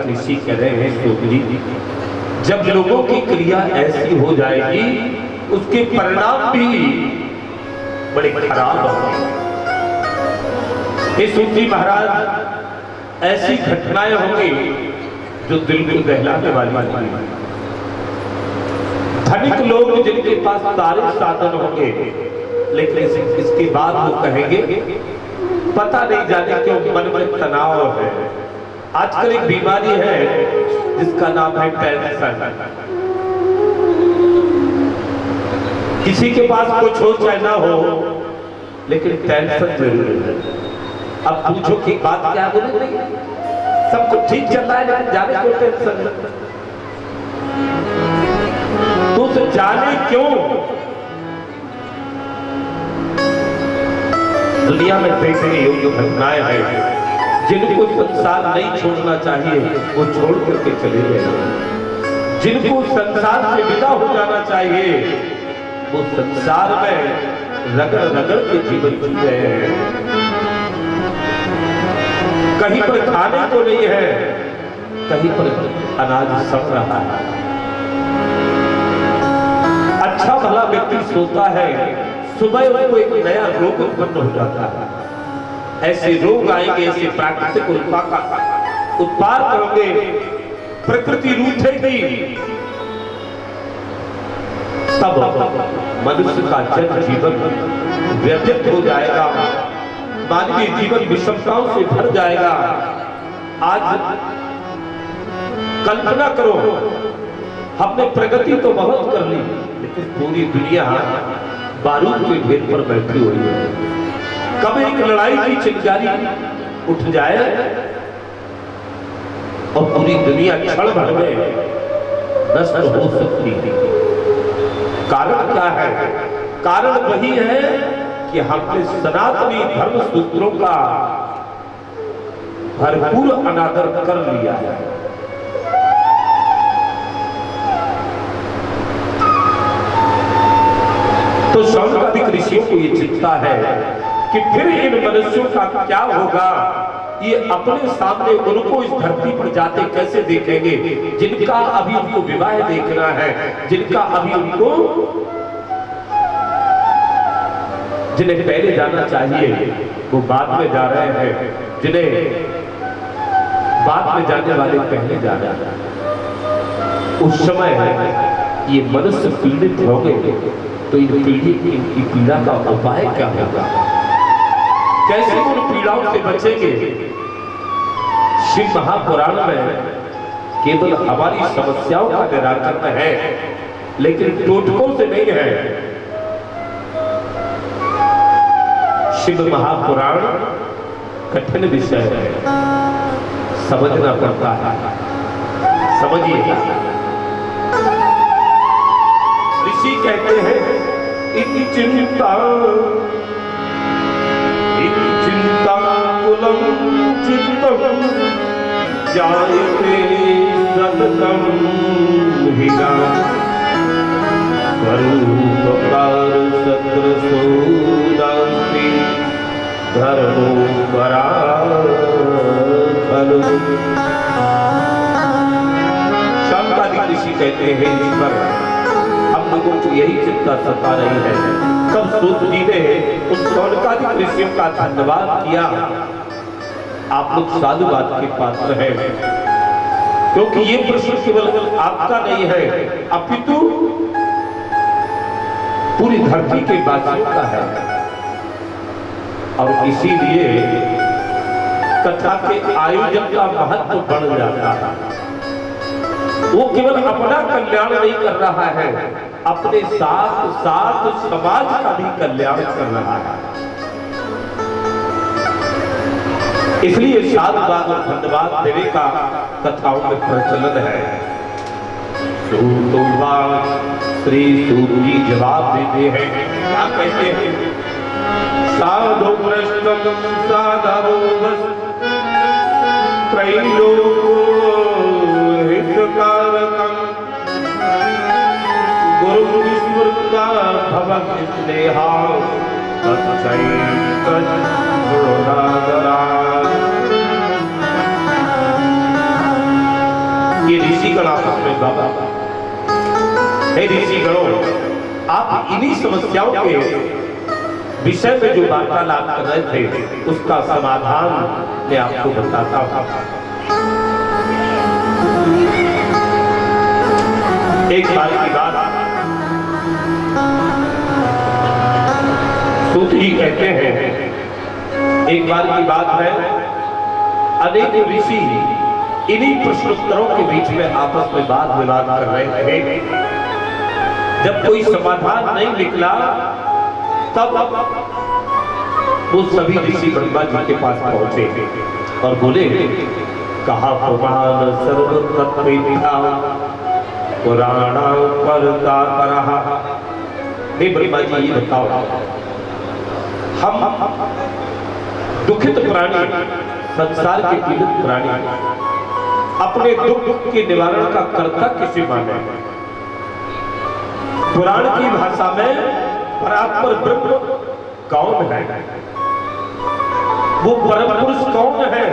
ऋषि कह रहे हैं सूतजी, जब लोगों की क्रिया ऐसी हो जाएगी उसके परिणाम भी बड़े खराब होंगे। हे सूतजी महाराज, ऐसी घटनाएं होंगी जो दिल को दहलाने वाली होंगी। धनिक लोग जिनके पास सारे साधन होंगे, लेकिन इसके बाद वो कहेंगे पता नहीं जाने क्यों मन में तनाव है। आजकल एक बीमारी है जिसका नाम है टेंशन। किसी के पास कुछ हो चाहे ना हो, लेकिन टेंशन जरूर है। अब पूछो कि बात क्या बोले, सब कुछ ठीक चल रहा है लेकिन जाने क्यों टेंशन है। तो जाने क्यों। दुनिया में देखने योग्य घटनाएं हैं। जिनको संसार नहीं छोड़ना चाहिए वो छोड़ करके चले गए। जिनको संसार से विदा हो जाना चाहिए वो संसार में रगड़ रगड़ के जीवन जी रहे हैं। कहीं पर खाने को नहीं है, कहीं पर अनाज सड़ रहा है। अच्छा भला व्यक्ति सोता है, सुबह उसको एक नया रोग उत्पन्न हो जाता है। ऐसे रोग आएंगे, ऐसे प्राकृतिक उत्पाद करोगे, प्रकृति रूठेगी, तब मनुष्य का जन जीवन व्यतीत हो जाएगा, मानवीय जीवन विषमताओं से भर जाएगा। आज कल्पना करो, हमने प्रगति तो बहुत कर ली, लेकिन पूरी दुनिया बारूद के ढेर पर बैठी हुई है। कब एक लड़ाई की चिंगारी उठ जाए और पूरी दुनिया क्षण भर में नष्ट हो सकती है। कारण क्या है? कारण वही है कि हमने सनातनी धर्म सूत्रों का भरपूर अनादर कर लिया है। तो शौनकादिक ऋषियों को ये चिंता है कि फिर इन मनुष्यों का क्या होगा। ये अपने सामने उनको इस धरती पर जाते कैसे देखेंगे, जिनका अभी उनको विवाह देखना है, जिनका अभी उनको जिन्हें पहले जाना चाहिए वो बाद में जा रहे हैं, जिन्हें बाद में जाने वाले पहले जा रहे हैं। उस समय ये मनुष्य पीड़ित होंगे तो इनकी पीड़ा का उपाय क्या होगा, कैसे उन पीड़ाओं से बचेंगे। शिव महापुराण में केवल हमारी समस्याओं का निराकरण है, लेकिन टोटकों से नहीं है। शिव महापुराण कठिन विषय है, समझना पड़ता है। समझिए, ऋषि कहते हैं इति चिंता कुलम चित्तम जायते सततम हिना करूपकार सत्रसोदास्ति धर्मो पराधर्म। शांतादि ऋषि कहते हैं ईश्वर हम लोगों को यही चिंता सता रही है। तब सूत जी ने उन शौनकादि ऋषियों का धन्यवाद किया, आप लोग साधुवाद के पात्र हैं, क्योंकि ये प्रश्न केवल आपका नहीं है, अपितु पूरी धरती के वासियों का है। और इसीलिए कथा के आयोजन का महत्व बढ़ जाता है। वो केवल अपना कल्याण नहीं कर रहा है, अपने साथ साथ समाज का भी कल्याण कर रहा है। इसलिए साधुवाद और धन्यवाद देने का कथाओं में प्रचलन है। श्री सूत जी जवाब देते हैं, क्या कहते हैं? साधु प्रश्नम साधवो त्रैलोक्यो हितकारकं गुरु विस्मृता भवति स्नेहा ये ऋषिगण आपस में बाबा हे ऋषिगणों, आप इन्हीं समस्याओं के विषय में जो वार्तालाप कर रहे थे उसका समाधान मैं आपको बताता हूं। एक बार की बात सूत जी कहते हैं, एक बार की बात है, अनेक ऋषि इन्हीं प्रश्नोत्तरों के बीच में आपस में वाद विवाद कर रहे थे। जब कोई समाधान नहीं निकला तब वो सभी ऋषि ब्रह्मा जी के पास पहुंचे और बोले, कहा पुराण सर्व तत्त्वविद्या पुराण परता परहा। हे ब्रह्मा जी, ये बताओ, हम दुखित प्राणी, संसार के पीड़ित प्राणी अपने दुख के निवारण का कर्ता किसे माने? पुराण की भाषा में परात्पर ब्रह्म कौन है? वो परम पुरुष कौन है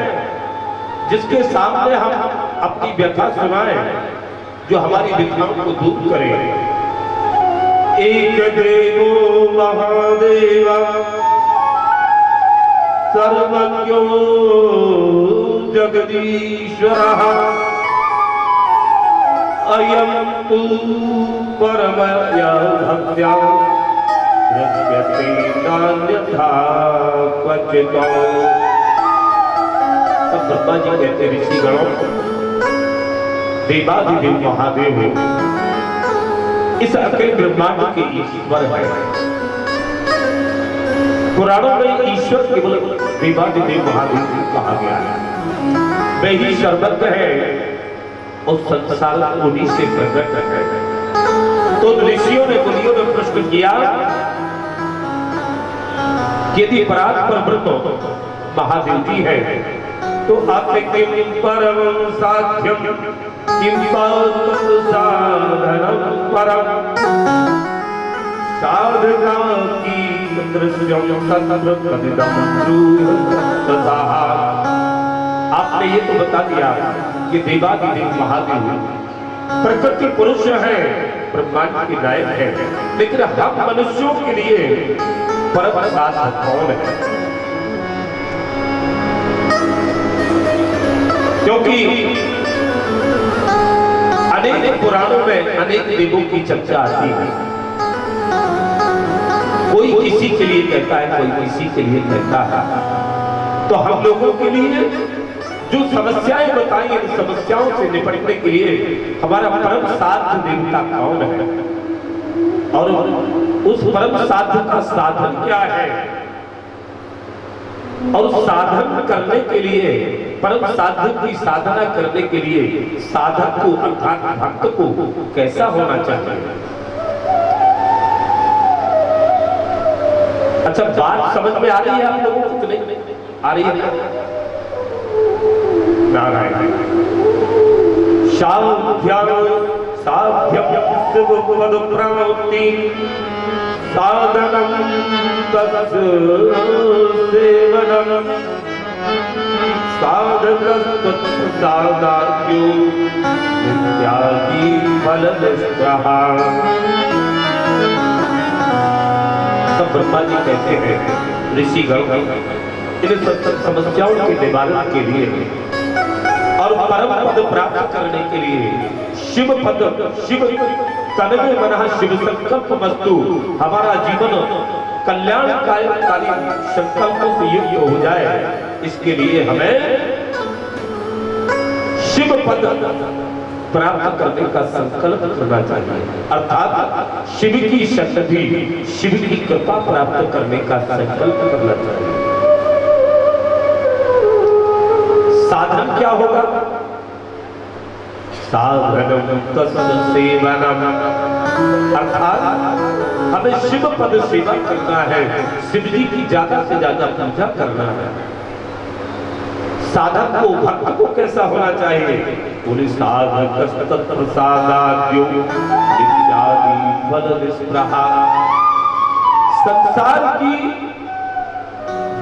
जिसके सामने हम अपनी व्यथा सुनाएं, जो हमारी व्यथाओं को दूर करे? एक देवो महादेवा सर्वज्ञो जगदीश्वरः अयं तु परमया भक्त्या रच्यते नान्यथा क्वचित्। तब ब्रह्मा जी कहते, ऋषिगणों, देवाधिदेव महादेव इस अखिल ब्रह्मांड के ईश्वर है। पुराणों में ईश्वर केवल देवाधिदेव महादेव कहा गया है। वे ही सर्वज्ञ है और संसार उन्हीं से प्रकट है। तो ऋषियों ने मुनियों ने प्रश्न किया, यदि परात्पर ब्रह्म महादेव जी है तो आप किम परम साध्यम किम साधनम परम साधना की दृश्यम तत्र कदिदम तथा। आपने ये तो बता दिया कि देवाधिदेव महादेव प्रकृति पुरुष है, ब्रह्मांड की नायक है, लेकिन हम मनुष्यों के लिए परम साधक कौन है? क्योंकि अनेक पुराणों में अनेक देवों की चर्चा आती है। कोई किसी के लिए कहता है, कोई किसी के लिए कहता है। तो हम लोगों के लिए जो समस्याएं बताई, इन समस्याओं से निपटने के लिए हमारा परम साध्य देवता कौन है और उस परम साध्य का साधन क्या है, और साधन करने के लिए, परम साध्य की साधना करने के लिए साधक को अर्थात भक्त को कैसा होना चाहिए। अच्छा, बात समझ में आ रही है आप लोगों को? नहीं आ रही है? नारायण शांत्यं साध्यं शिवपद प्रवृत्ति साधनं तस्य सेवनं साधकस्तत्सादार्यो नित्यादि फलनिष्ठः। तब ब्रह्मा जी कहते हैं ऋषिगण इन समस्याओं के निवारण के लिए और परम पद प्राप्त करने के लिए शिव पद, शिव तन्मे मनः शिव संकल्प वस्तु, हमारा जीवन कल्याणकारी संकल्पों से युक्त हो जाए, इसके लिए हमें शिव पद प्राप्त करने का संकल्प करना चाहिए, अर्थात शिव की शक्ति, शिव की कृपा प्राप्त करने का संकल्प करना चाहिए। साधन क्या होगा? साधनम तस्य सेवनम, अर्थात हमें शिव पद सेवा करना है, शिव जी की ज्यादा से ज्यादा पूजा करना है। साधक को, भक्त को कैसा होना चाहिए? बोले साधक तत्प्रसादाद्यो नित्यादि फलनिष्ठः। संसार की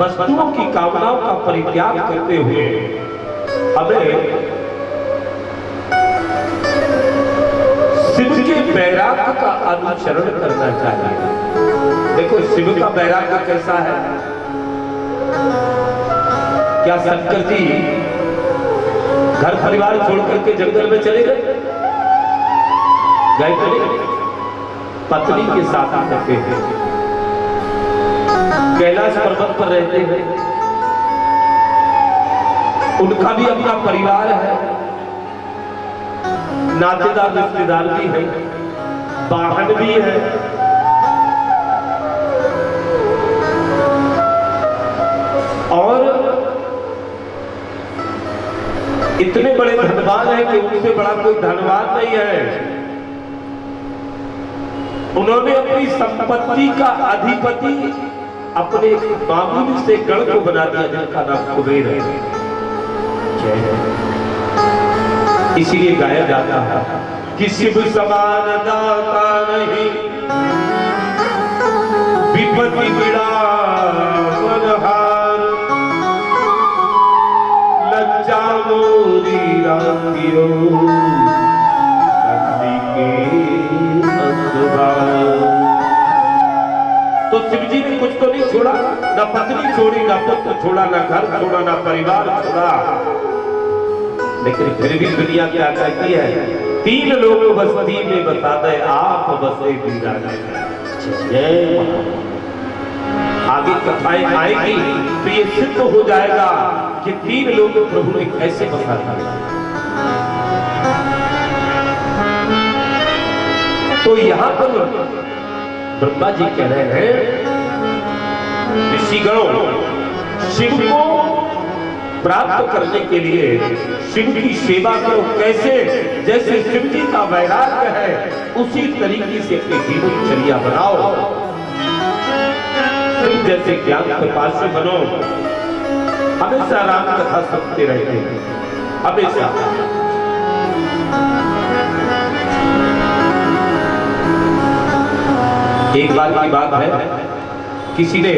वस्तुओं की कामनाओं का परित्याग करते हुए हमें शिव के वैराग्य का अनुसरण करना चाहिए। देखो शिव का वैराग्य कैसा है? क्या शंकर जी घर परिवार छोड़ करके जंगल में चले गए? गए थे? पत्नी के साथ रहते हैं, कैलाश पर्वत पर रहते हैं, उनका भी अपना परिवार है, नातेदार रिश्तेदार भी है, वाहन भी है, और इतने बड़े धनवान हैं कि उनसे बड़ा कोई धनवान नहीं है। उन्होंने अपनी संपत्ति का अधिपति अपने मामूली से गण को बना दिया जिनका नाम कुबेर है। इसीलिए गाया जाता है कि शिव समान दाता नहीं, विपत्ति बिड़ावनहार, लज्जा मोरी राखियो नंदी के असुभार। तो शिव जी ने कुछ तो नहीं छोड़ा, ना पत्नी छोड़ी, ना पुत्र छोड़ा, ना घर छोड़ा, ना परिवार छोड़ा, लेकिन फिर भी दुनिया क्या कहती है? 3 लोग बस्ती में बता दे, आप बसे बीरा। आगे कथाएं आएगी तो ये सिद्ध हो जाएगा कि 3 लोग प्रभु ने कैसे बसा दिए। तो यहां पर ब्रह्मा जी कह रहे हैं ऋषिगणों, शिव को प्राप्त करने के लिए शिव की सेवा करो। कैसे? जैसे शिव जी का वैराग्य है उसी तरीके से अपनी जीवनचर्या बनाओ। शिव जैसे ज्ञान पिपासु बनो, हमेशा राम कथा सुनते रहते हैं, हमेशा। एक बार की बात है, किसी ने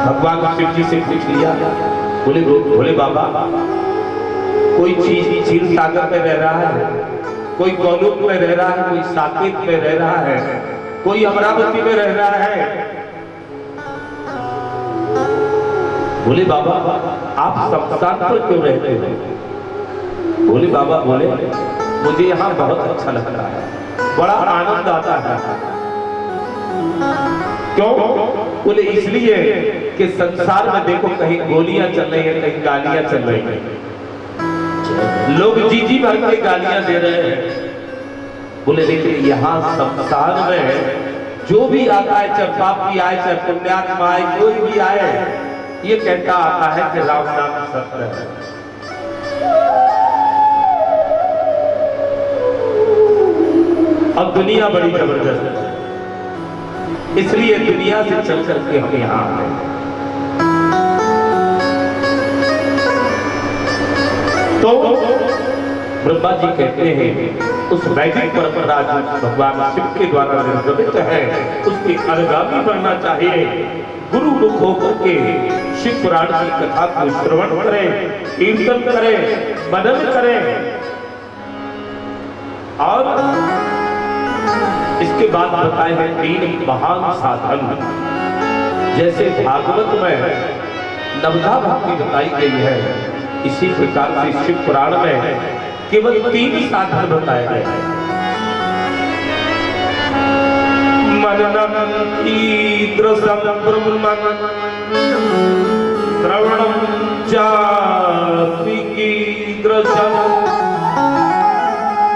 भगवान शिव जी से पूछ लिया, बोले भोले बाबा, कोई चीज क्षीर सागर में रह रहा है, कोई गौलोक में रह रहा है, कोई साकेत में रह रहा है, कोई अमरावती में रह रहा है। बोले बाबा आप शमशान पर क्यों रहते हो? बोले बाबा बोले मुझे यहाँ बहुत अच्छा लगता है, बड़ा आनंद आता है। क्यों? बोले इसलिए कि संसार में देखो कहीं गोलियां चल रही है, कहीं गालियां चल रही है, लोग जी भर के गालियां दे रहे हैं। बोले लेकिन यहाँ संसार में जो भी आता है, चाहे पापी आए चाहे पुण्यात्मा आए, कोई भी आए, ये कहता आता है कि राम नाम सत्य है। अब दुनिया बड़ी जबरदस्त है, इसलिए दुनिया से चल करके हम यहाँ आए। तो ब्रह्मा जी कहते हैं उस वैदिक परंपरा जो भगवान शिव के द्वारा निर्मित है, उसके अनुगामी बनना चाहिए। गुरु मुख होकर के शिव पुराण की कथा को श्रवण करें, कीर्तन करें, मनन करें। और इसके बाद बताए हैं 3 महान साधन। जैसे भागवत में नवधा भक्ति बताई गई है, इसी प्रकार से शिव पुराण में केवल 3 साधन बताए गए हैं। मननम कीदृशं ब्रह्मन् श्रवणं चापि कीदृशं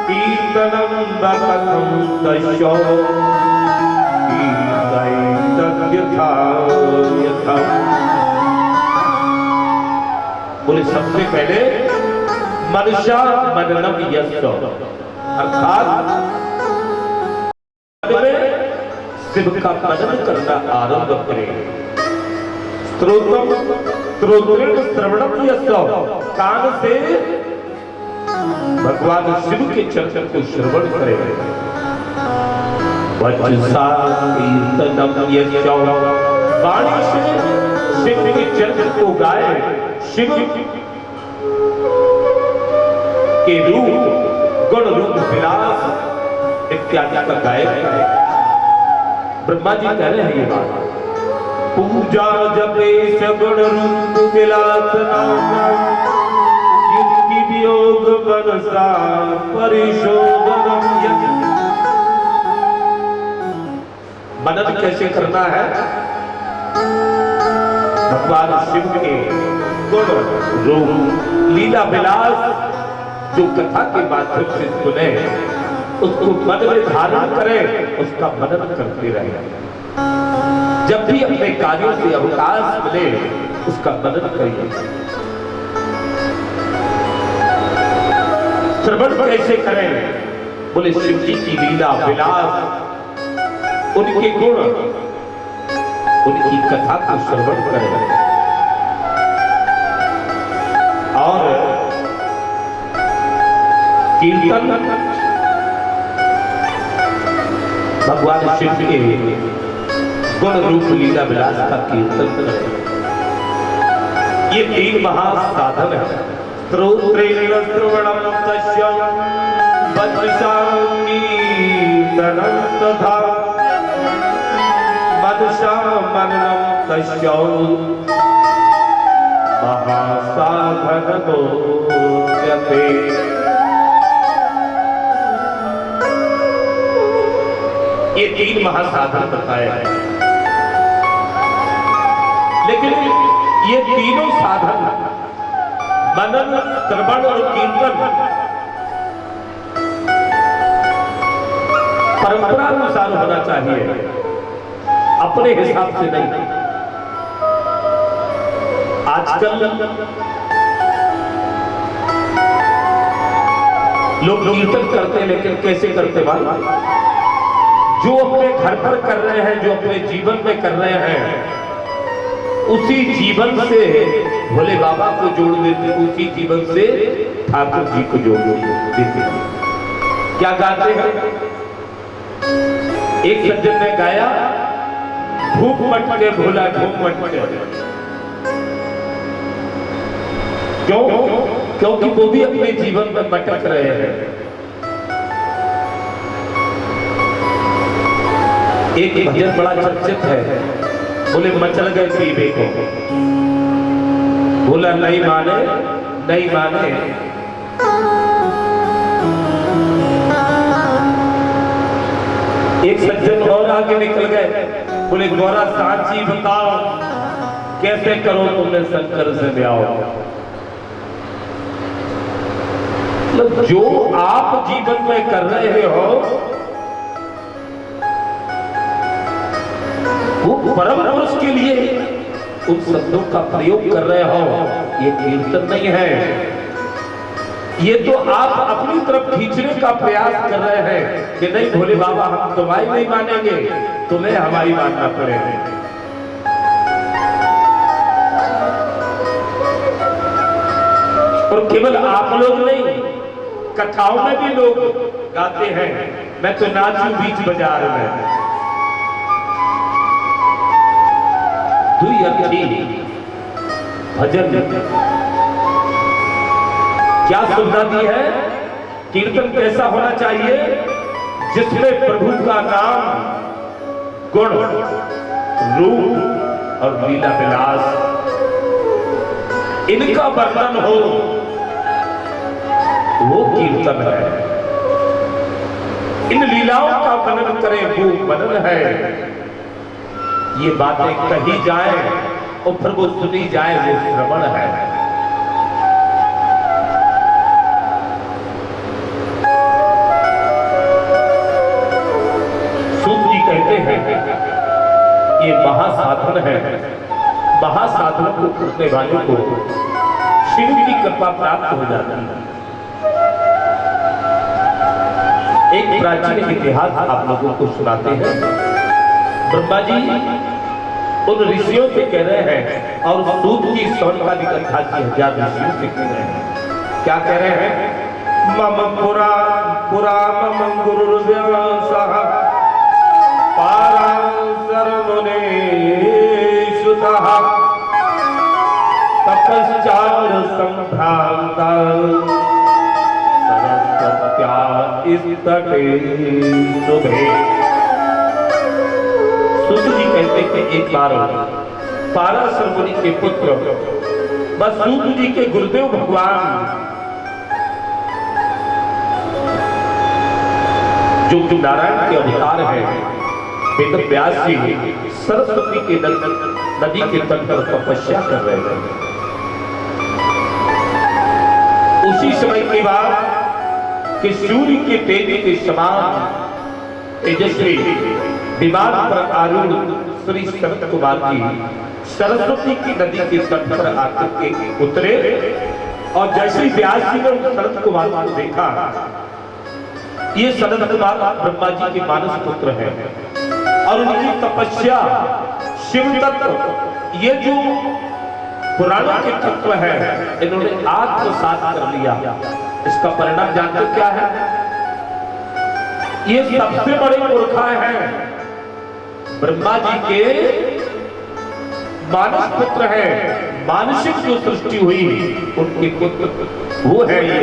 कीर्तनं कथं तस्य कीर्तयितव्यथा यथा। बोले सबसे पहले मनुष्य मननम यस्य, अर्थात शिव का मनन करना आरंभ करें। श्रोत्रेण श्रवणम यस्य, कान से भगवान शिव के चरित्र को श्रवण करें। वचसा कीर्तनम यस्य, वाणी से शिव के चरित्र को गाए, शिव के रूप, गुण रूप, विलास इत्यादि का गायन करें। ब्रह्मा जी कह रहे हैं ये बात। पूजा जपे सगुण रूप विलास नाम, युक्ति वियोग मनसा परिशोधनम यज्ञ। मनन कैसे करना है? भगवान शिव के गुण रूप लीला विलास जो कथा के माध्यम से सुने, उसको मन में धारण करें, उसका मनन करते रहें। जब भी अपने कार्यों से अवकाश मिले, उसका मनन करिए। श्रवण कैसे करें? बोले शिव जी की लीला विलास, उनके गुण, उनकी कथा को श्रवण करें। और कीर्तन, भगवान शिव के गुण रूप लीला विलास का कीर्तन करें। ये 3 महासाधन है। श्रोत्रेण श्रवणं तस्य वचसा कीर्तनं तथा मनसा मननं तस्य महासाधनोच्यते। ये 3 महासाधन बताए हैं। लेकिन ये तीनों साधन, मनन, श्रवण और कीर्तन, परंपरा अनुसार होना चाहिए, अपने हिसाब से नहीं। आजकल लोग कीर्तन करते हैं, लेकिन कैसे करते भाई? जो अपने घर पर कर रहे हैं, जो अपने जीवन में कर रहे हैं, उसी जीवन से भोले बाबा को जोड़ देते, उसी जीवन से ठाकुर जी को जोड़ देते। क्या गाते हैं? एक सज्जन ने गाया, धूप मटके भोला धूप मटके। क्यों? क्योंकि वो भी अपने जीवन में मटक रहे हैं। एक भजन बड़ा चर्चित है, बोले मचल गए पीबे को, बोला नहीं माने नहीं माने। एक सज्जन और आगे निकल गए, बोले गौरा सांची बताओ कैसे करो तुमने शंकर से ब्याह। मतलब जो आप जीवन में कर रहे हो वो परम पुरुष के लिए उन शब्दों का प्रयोग कर रहे हो, ये कीर्तन नहीं है। ये तो आप अपनी तरफ खींचने का प्रयास कर रहे हैं कि नहीं भोले बाबा हम तुम्हारी नहीं मानेंगे, तुम्हें हमारी मानना पड़ेगा। और केवल आप लोग नहीं, कथाओं में भी लोग गाते हैं मैं तो नाचूं बीच बाजार में। दुई अर्थी भजन क्या सुविधा दी है। कीर्तन कैसा होना चाहिए जिसमें प्रभु का नाम, गुण, रूप और लीला विलास इनका वर्णन हो, वो कीर्तन है। इन लीलाओं का वर्णन करें वो वर्णन है। ये बातें कही जाए और फिर वो सुनी जाए वो श्रवण है। ये महासाधन है। महासाधन को करने वाले को शिव की कृपा प्राप्त हो जाती है। एक प्राचीन इतिहास आप लोगों को सुनाते हैं। ब्रह्मा जी उन ऋषियों से कह रहे हैं और सूत की सौनकादि कथा की 1000 ऋषियों से कह रहे हैं। क्या कह रहे हैं। मम पुरा पुरा मम गुरुर्व्यासः मुनेशुतः तपश्चार संभ्रांता सरस्वत्या इस्तटे शुभे। सूत जी कहते कि एक बार पाराशर मुनि के पुत्र बस सूत जी के गुरुदेव भगवान जो नारायण के अवतार है वेद व्यास जी सरस्वती के नदी के तट पर तपस्या कर रहे थे। उसी समय के बाद कि सूर्य के तेज के समान तेजस्वी विमान पर आरूढ़ श्री शरद कुमार जी सरस्वती की नदी के तट पर आकर के उतरे और जैसे व्यास जी ने शरद कुमार को देखा, ये शरद कुमार ब्रह्मा जी के मानस पुत्र है और उनकी तपस्या शिव तत्व, ये जो पुराणों के तत्व है इन्होंने आत्मसात कर लिया। इसका परिणाम जानते क्या है। ये सबसे बड़े मूर्खा हैं। ब्रह्मा जी के मानस पुत्र है, मानसिक जो सृष्टि हुई उनके पुत्र वो है ये।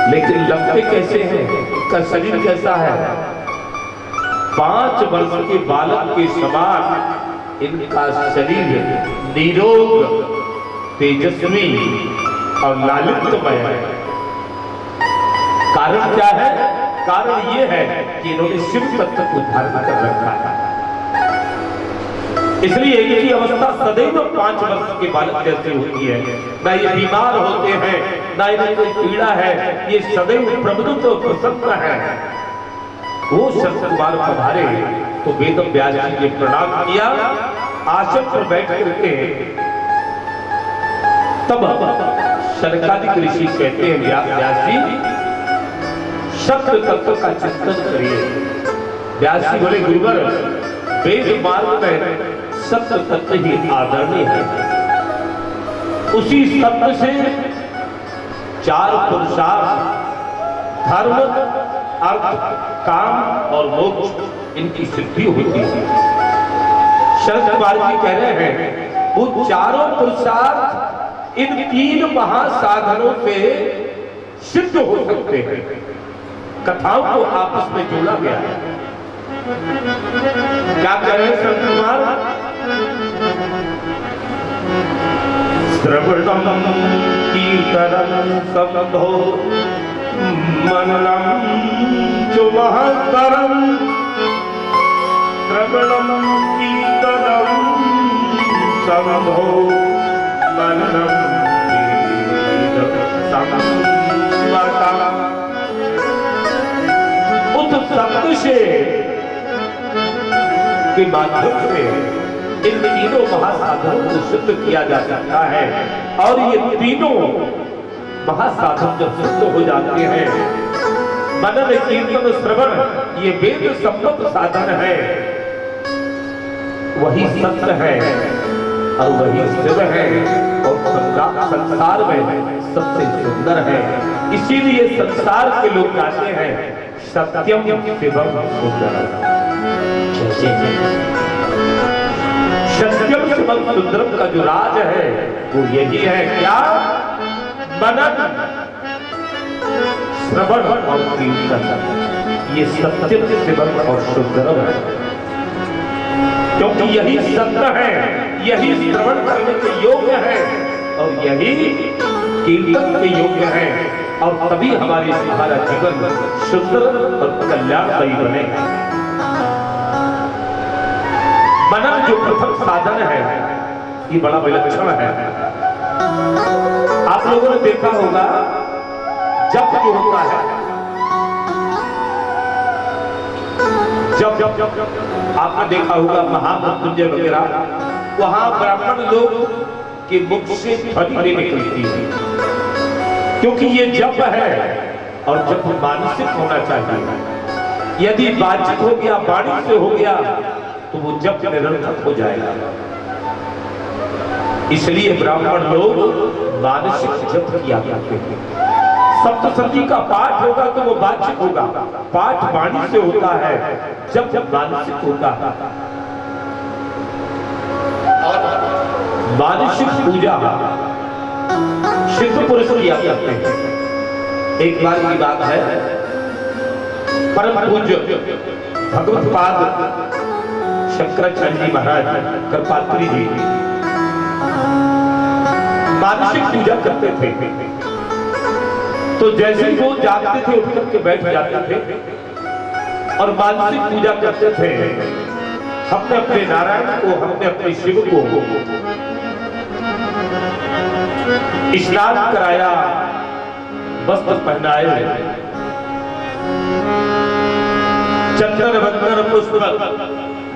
लेकिन लगते कैसे हैं, उनका शरीर कैसा है। 5 वर्ष के बालक के समान इनका शरीर निरोग, तेजस्वी और लालित्यमय है। कारण क्या है। कारण ये है कि इन्होंने शिव तत्व को धारण कर रखा है। इसलिए इनकी अवस्था सदैव 5 वर्ष के बालक जैसी होती है। ना ये बीमार होते हैं, ना इन्हें कोई पीड़ा है, ये सदैव प्रबुद्ध और प्रसन्न है। वो शरद कुमार पधारे तो वेद व्यास जी ने प्रणाम किया, आसन पर बैठ करके तब शनकादिक ऋषि कहते हैं व्यास जी सत्य तत्व का चिंतन करिए। व्यास जी बोले गुरुवर वेद मार्ग में सत्य तत्व ही आदरणीय है। उसी सत्य से 4 पुरुषार्थ धर्म, अर्थ, काम और मोक्ष इनकी सिद्धि होती है। शरद कुमार जी कह रहे हैं वो चारों पुरुषार्थ इन 3 महासाधनों से सिद्ध हो सकते हैं। कथाओं को आपस में जोड़ा गया है। क्या कह रहे हैं शरद कुमार। श्रवणम कीर्तनम संभो मननम जो महतरम श्रवणम कीर्तनम संभो मननम उस शब्द से के माध्यम से इन तीनों महासाधनों को सिद्ध किया जा सकता है। और ये तीनों महासाधन जब सिद्ध हो जाते हैं, मनन कीर्तन श्रवण ये वेद सम्मत साधन है, वही सत्य है और वही शिव है और संसार में सबसे सुंदर है। इसीलिए संसार के लोग कहते हैं सत्यम शिवम सुंदरम। सत्यम शिवम सुंदरम का जो राज है वो यही है, क्या? मनन श्रवण और कीर्तन, ये सत्यम शिवम और सुंदरम है। क्योंकि यही सत्य है, यही श्रवण करने के योग्य है और यही कीर्तन के योग्य है, और तभी हमारा जीवन सुंदर और कल्याणमयी बनेगा। मनन जो प्रथम साधन है ये बड़ा विलक्षण है। आप लोगों ने देखा होगा जप जो होता है, जब आपने देखा होगा महामृत्युंजय वगैरह, वहां ब्राह्मण लोग के मुख से ध्वनि नहीं निकलती है, क्योंकि ये जप है और जप मानसिक होना चाहिए। यदि बातचीत हो गया, वाणी से हो गया, तो वो जप निरर्थक हो जाएगा। इसलिए ब्राह्मण लोग मानसिक जप किया करते हैं। सप्तशती का पाठ होगा तो वो बातचीत होगा, पाठ वाणी से होता है, जब मानसिक होता है। मानसिक पूजा सिद्ध पुरुष किया करते हैं। एक बार की बात है, परम पूज्य भगवत्पाद शंकराचार्य जी महाराज करपात्री जी मानसिक पूजा करते थे। तो जैसे ही वो जागते थे उठ करके बैठ जाते थे और मानसिक पूजा करते थे। हमने अपने नारायण को, हमने अपने शिव को स्नान कराया, वस्त्र पहनाए, चंदन वंदन पुष्प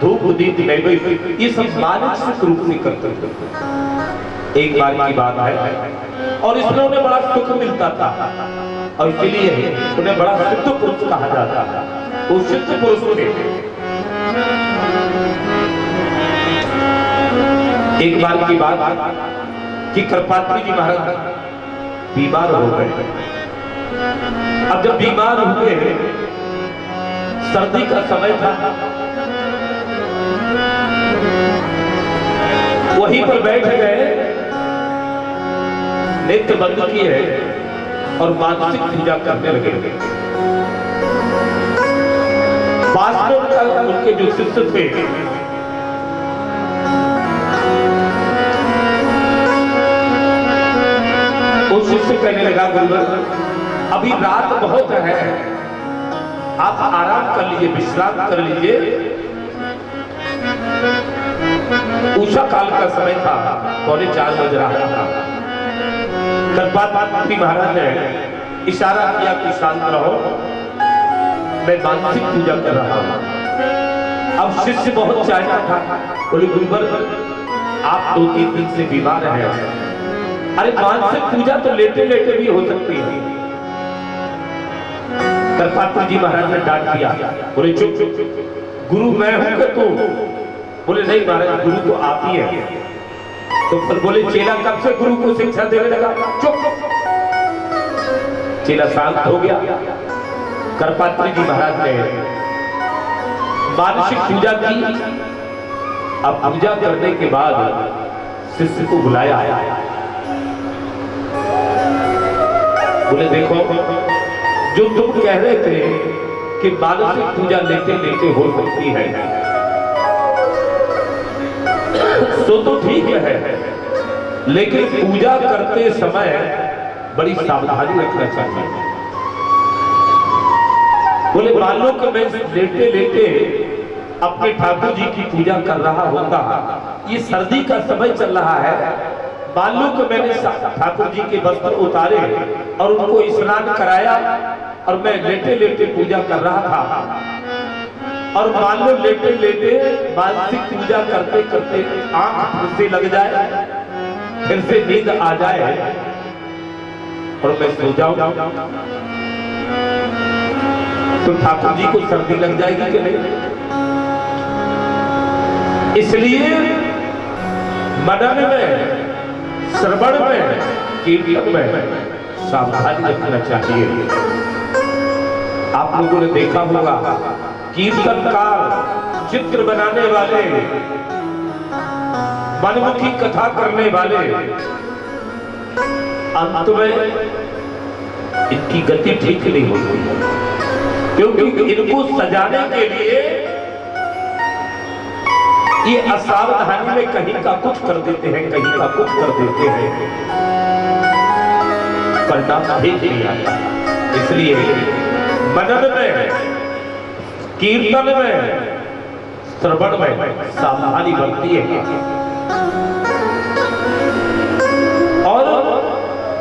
धूप दीप नैवेद्य, ये सब मानसिक रूप से करते थे। एक बार की बात है, और इसमें उन्हें बड़ा सुख मिलता था और इसलिए उन्हें बड़ा सिद्ध पुरुष कहा जाता था। वो सिद्ध पुरुष थे। एक बार की बात कि करपात्री जी महाराज बीमार हो गए। अब जब बीमार हुए, सर्दी का समय था, वहीं पर बैठ गए, नेत्र बंद किए और मानसिक पूजा करने लगे। पास में उनके जो शिष्य थे, वो शिष्य कहने लगा, गुरुवर अभी रात बहुत है, आप आराम कर लीजिए, विश्राम कर लीजिए। उषा काल का समय था, 4:45 बज रहा था। करपात्री महाराज ने इशारा किया कि शांत रहो, मैं मानसिक पूजा कर रहा हूं। अब शिष्य बहुत चाहता था, बोले गुरुवर आप 2-3 दिन से बीमार हैं। अरे मानसिक पूजा तो लेटे लेटे भी हो सकती है। करपात्री जी महाराज ने डांट दिया, बोले चुप, गुरु मैं हूं कि तू? बोले नहीं महाराज, गुरु तो आप ही है। तो फिर बोले चेला कब से गुरु को शिक्षा देने लगा? चुप। चेला शांत हो गया। करपात्री जी महाराज ने मानसिक पूजा की। अब पूजा करने के बाद शिष्य को बुलाया, बोले देखो, जो तुम कह रहे थे कि मानसिक पूजा लेते लेते हो सकती है, तो ठीक है, लेकिन पूजा करते समय बड़ी सावधानी रखना चाहिए। बोले मान लो कि मैं लेटे लेटे अपने ठाकुर जी की पूजा कर रहा होता। ये सर्दी का समय चल रहा है, मान लो कि मैंने ठाकुर जी के वस्त्र उतारे और उनको स्नान कराया और मैं लेटे लेटे पूजा कर रहा था, और मान लो लेटे लेटे मानसिक पूजा करते करते आंख फिर से लग जाए, फिर से नींद आ जाए और मैं सो जाऊं, तो ठाकुर जी को सर्दी लग जाएगी कि नहीं? इसलिए मनन में, श्रवण में, कीर्तन में सावधानी रखना चाहिए। आप लोगों ने देखा होगा कीर्तनकार, चित्र बनाने वाले, मनमुखी कथा करने वाले, अंत में इनकी गति ठीक नहीं होती, क्योंकि इनको सजाने के लिए ये असावधानी में कहीं का कुछ कर देते हैं, कहीं का कुछ कर देते हैं, परिणाम ठीक नहीं आता। इसलिए मनन में, कीर्तन में, श्रवण में सावधानी बरती है। और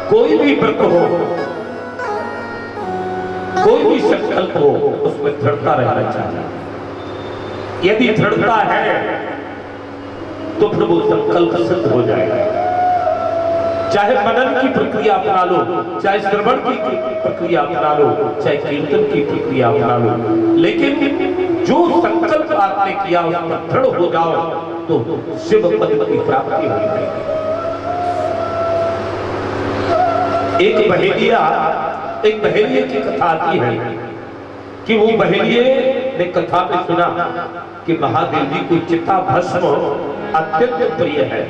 कोई भी व्रत हो, कोई भी संकल्प हो, उसमें दृढ़ता रहना चाहिए। यदि दृढ़ता है तो फिर वो संकल्प सिद्ध हो जाएगा। चाहे मनन की प्रक्रिया अपना लो, चाहे श्रवण की प्रक्रिया अपना लो, चाहे कीर्तन की प्रक्रिया अपना लो, लेकिन जो संकल्प आपने किया उसमें दृढ़ हो जाओ तो शिव पद की प्राप्ति होगी। एक बहेलिये की कथा आती है कि वो बहेलिये ने कथा में सुना कि महादेव जी को चिता भस्म अत्यंत प्रिय है,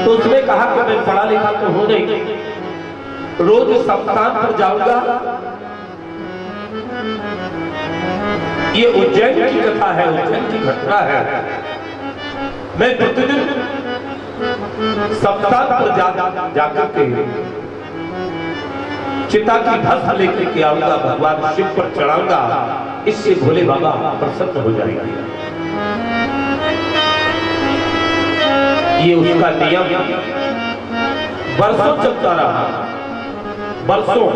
तो उसने कहा कि मैं पढ़ा लिखा तो हूं नहीं, रोज शमशान पर जाऊंगा। ये उज्जैन की कथा है, उज्जैन की घटना है। मैं प्रतिदिन शमशान पर जाकर के चिता की भस्म लेकर के आऊंगा, भगवान शिव पर चढ़ाऊंगा, इससे भोले बाबा प्रसन्न हो जाएंगे। ये उसका नियम बरसों चलता रहा, बरसों।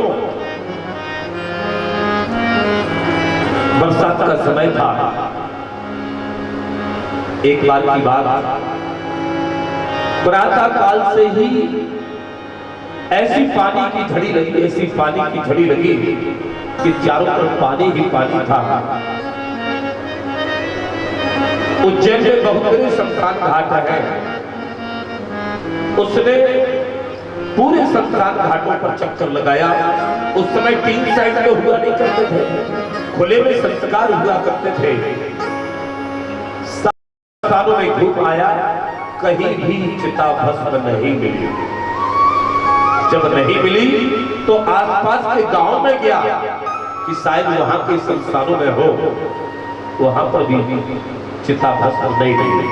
बरसात का समय था। एक बार की बात, प्रातः काल से ही ऐसी पानी की झड़ी लगी, ऐसी पानी की झड़ी लगी कि चारों तरफ पानी ही पानी था। उज्जैन में बहुत बड़े शमशान घाट है, उसने पूरे शमशान घाटों पर चक्कर लगाया। उस समय 3 साइड में हुआ नहीं करते थे, खुले में संस्कार हुआ करते थे। सालों में धूप आया, कहीं भी चिता भस्म नहीं मिली। जब नहीं मिली तो आसपास के गांव में गया कि शायद वहां के शमशानों में हो, वहां पर भी चिता भस्म नहीं मिली।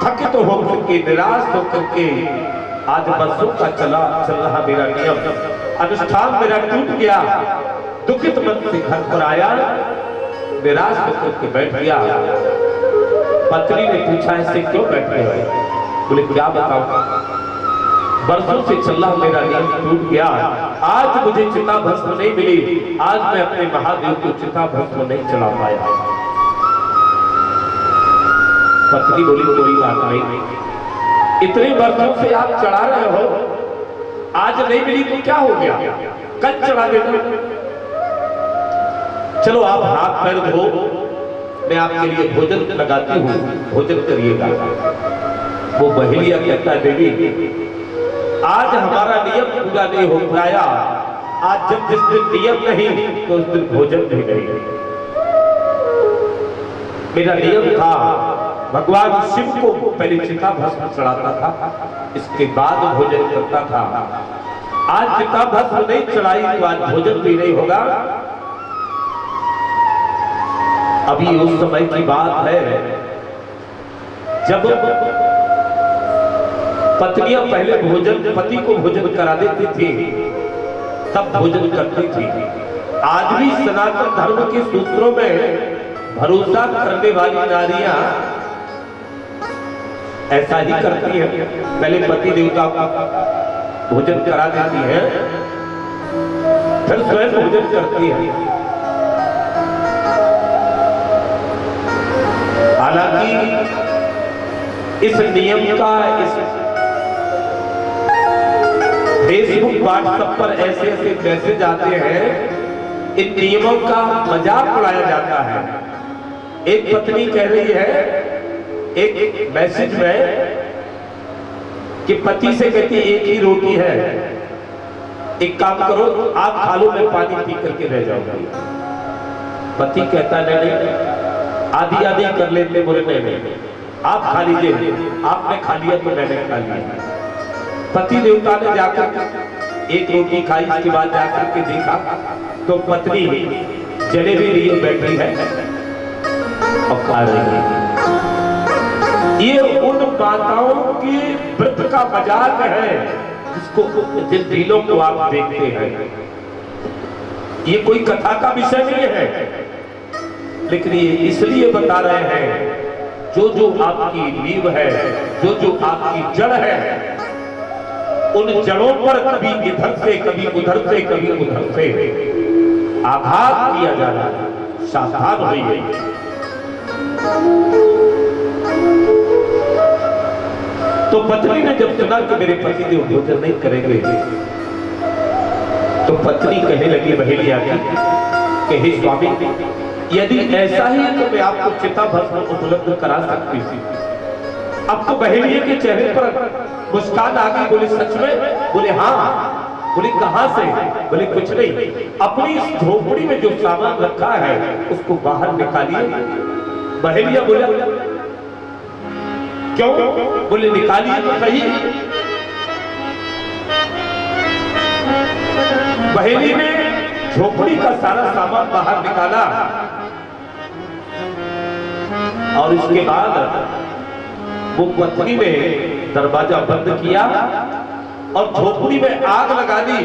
थकित होकर के, निराश होकर के, आज बरसों का चल रहा मेरा नियम, अनुष्ठान मेरा टूट गया, दुखित मन से घर पर आया, निराश होकर के बैठ गया। पत्नी ने पूछा, ऐसे क्यों बैठे हुए? बोले क्या बताऊं, बरसों से चल रहा मेरा नियम टूट गया, आज मुझे चिता भस्म नहीं मिली, आज मैं अपने महादेव को चिता भस्म नहीं चला पाया। पत्नी बोली कोई बात नहीं, इतने वर्षों से आप चढ़ा रहे हो, आज नहीं मिली तो क्या हो गया, कल चढ़ा देना। चलो आप हाथ पैर धो, मैं आपके लिए भोजन लगाती हूँ, भोजन करिएगा। वो बहेलिया कहता है, देवी आज हमारा नियम पूरा नहीं हो पाया, आज जब जिस दिन नियम नहीं तो उस दिन भोजन भी नहीं। मेरा नियम था भगवान शिव को पहले चिता भस्म चढ़ाता था, इसके बाद भोजन करता था। आज चिता भस्म नहीं चढ़ाई तो आज भोजन भी नहीं होगा। अभी उस समय की बात है जब पत्नियां पहले भोजन, पति को भोजन करा देती थी, तब भोजन करती थी। आज भी सनातन धर्म के सूत्रों में भरोसा करने वाली नारियां ऐसा ही करती हैं। पहले पति देवता को भोजन करा देती हैं, फिर स्वयं भोजन करती है। हालांकि इस नियम का इस फेसबुक व्हाट्सएप पर ऐसे ऐसे मैसेज आते हैं, इन नियमों का मजाक उड़ाया जाता है। एक पत्नी कह रही है एक मैसेज में कि पति से कहती एक ही रोटी है, एक काम करो आप खा लो, मैं पानी पी करके रह जाऊंगी। पति कहता नहीं, आधी आधी कर लेते, बोले नहीं आप खा लीजिए, आपने खा लिया तो मैंने खा लिया। पति देवता ने जाकर एक रोटी खाई, इसके बाद जाकर के देखा तो पत्नी जलेबी लिए बैठी है और खा रही है। ये उन माताओं के व्रत का मजाक है जिसको जिन दिलों को आप देखते हैं। ये कोई कथा का विषय नहीं है, लेकिन ये इसलिए बता रहे हैं जो जो आपकी नींव है, जो जो आपकी जड़ है, उन जड़ों पर कभी इधर से कभी उधर से कभी उधर से आघात किया जा रहा है। सावधान होइए। तो पत्नी ने जब सुना कि मेरे पति देव भोजन नहीं करेंगे, तो पत्नी कहने लगी बहेलिया की, हे स्वामी, यदि ऐसा ही है तो मैं आपको चिता भस्म उपलब्ध करा सकती थी। अब तो बहेलिया के चेहरे पर मुस्कान आ गई। बोले सच में? बोले हाँ। बोले कहां से? बोले कुछ नहीं, अपनी इस झोपड़ी में जो सामान रखा है उसको बाहर निकालिए। बहेलिया बोला क्यों? बोले निकालिए तो सही। बहेली ने झोपड़ी का सारा सामान बाहर निकाला और इसके बाद वो पत्नी ने दरवाजा बंद किया और झोपड़ी में आग लगा दी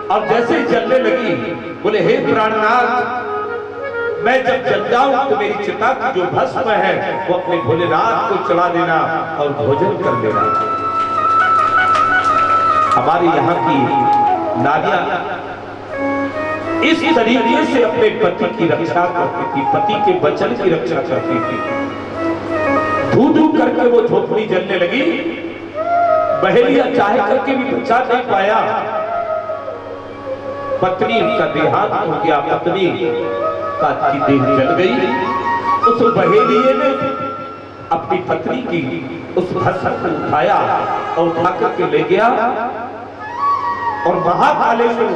और जैसे ही जलने लगी, बोले हे प्राणनाथ, मैं जब जल जाऊं तो मेरी चिता की जो भस्म है वो अपने भोलेनाथ को चढ़ा देना और भोजन कर लेना। हमारे यहाँ की नारियां इस तरीके से अपने पति की रक्षा करती थी, पति के वचन की रक्षा करती थी। धू धू करके वो झोपड़ी जलने लगी। बहेलिया चाहे करके भी बचा नहीं पाया। पत्नी का देहांत हो गया, पत्नी का की देह जल गई। उस बहेलिये ने अपनी पत्नी की उस भस्म को उठाया और उठा करके ले गया और महाकालेश्वर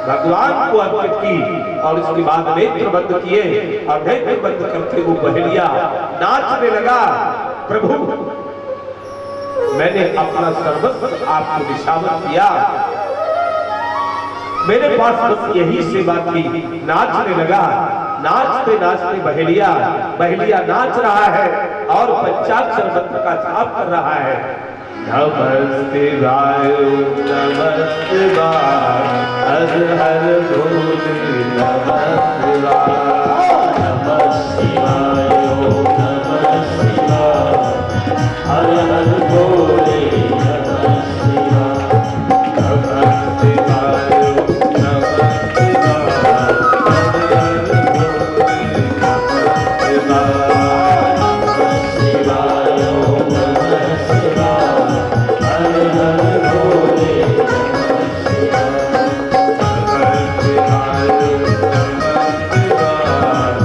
भगवान को अर्पित की और इसके बाद नेत्र बंद किए और नेत्र बंद करके वो बहेलिया नाचने लगा, प्रभु मैंने अपना सर्वस्व आपको निशावर किया, मेरे पास बस यही सेवा थी। नाचने लगा। नाचते नाचते बहेलिया नाच रहा है और पंचाक्षर मंत्र का जाप कर रहा है। नमस्ते वाय नमस्ते वाय हर हर भोले नमस्ते वाय नमस्ते वाय नमस्ते वाय हर हर भोले नमस्ते वाय नमस्ते वाय नमस्ते वाय हर हर भोले नमस्ते वाय नमस्ते वाय नमस्ते वाय हर हर भोले नमस्ते वाय नमस्ते वाय नमस्ते वाय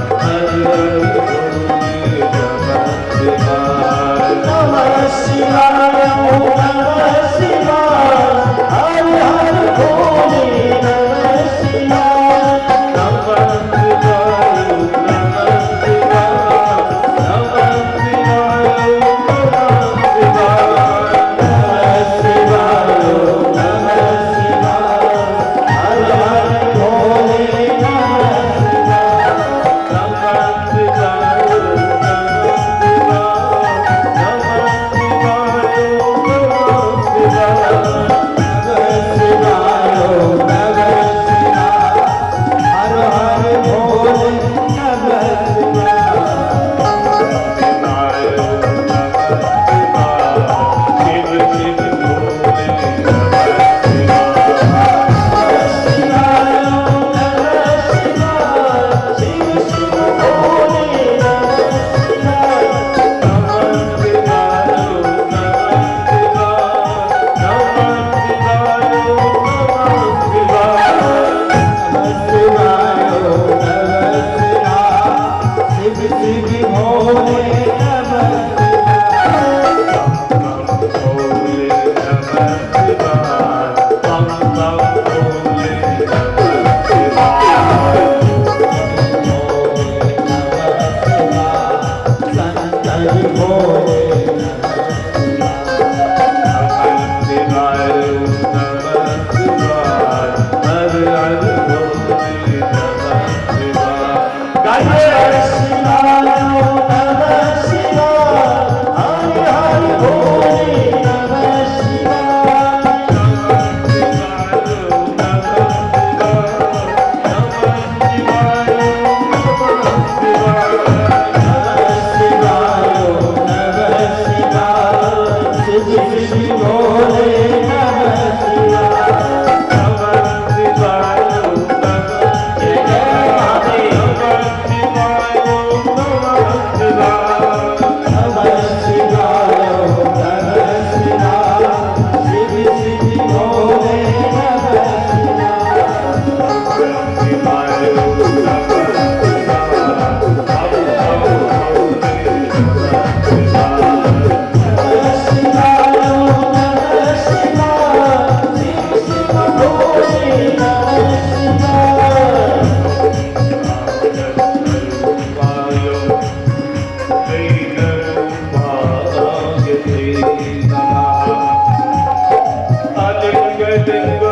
लिंग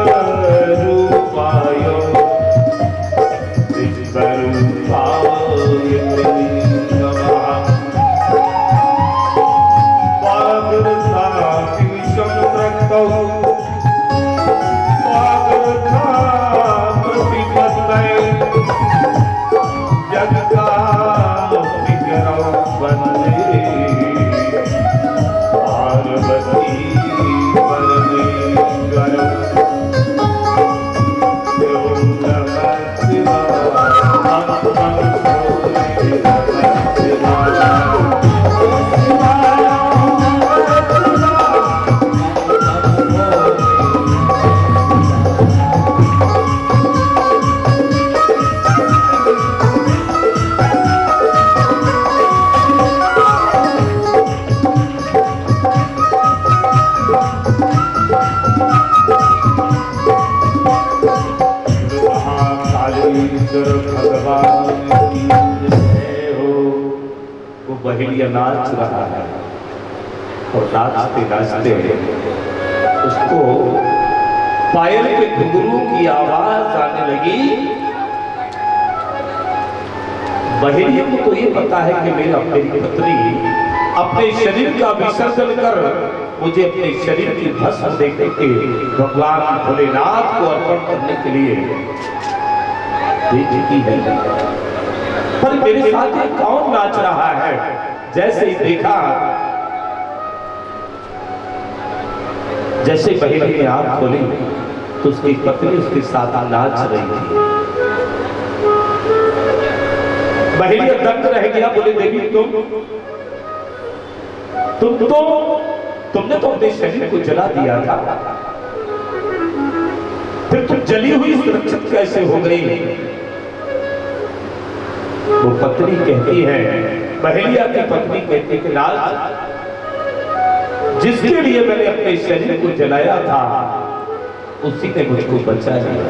रूपायो लिंग रूपाय नमः। वागर्ता विषम रक्तौ वागर्ता प्रतिपत्तये जगत्कामविग्रहौ वन्दे पार्वती परमेश्वरौ। ओम नमः शिवाय बहेलिया नाच रहा है और नाचते नाचते उसको पायल के घुंघरू की आवाज आने लगी। बहेलिया को तो ये पता है कि मेरी पत्नी अपने शरीर का विसर्जन कर मुझे अपने शरीर की भस्म देकर के भगवान भोलेनाथ को अर्पण करने के लिए भेजी है। पर मेरे साथ ये कौन नाच रहा है? जैसे ही देखा, जैसे बहेलिया ने आंख खोली तो उसकी पत्नी उसके साथ नाच रही थी। बहेलिया दंग रह गया, बोले देवी तुमने तो अपने शरीर को जला दिया था, फिर तुम जली हुई सुरक्षित कैसे हो गई? वो पत्नी कहती है, बहेलिया की पत्नी कहती कि राज, जिसके लिए मैंने अपने शरीर को जलाया था उसी ने मुझको बचा लिया।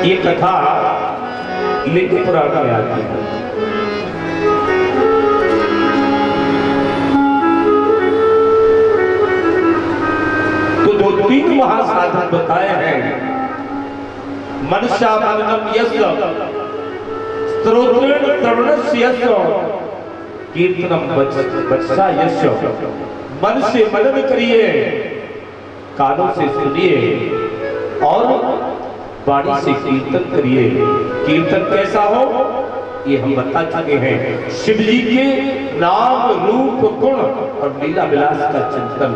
ये कथा लिंग पुराण में आती है। तो जो तीन महासाधन बताए हैं, मनसामनम यस्य, स्तोत्रेण श्रवणस्य यस्य, कीर्तनम वचसा यस्य। मन से मनन करिए, कानों से सुनिए और वाणी से कीर्तन करिए। कीर्तन कैसा हो ये हम बता चुके हैं। शिव जी के नाम रूप गुण और लीला विलास का चिंतन।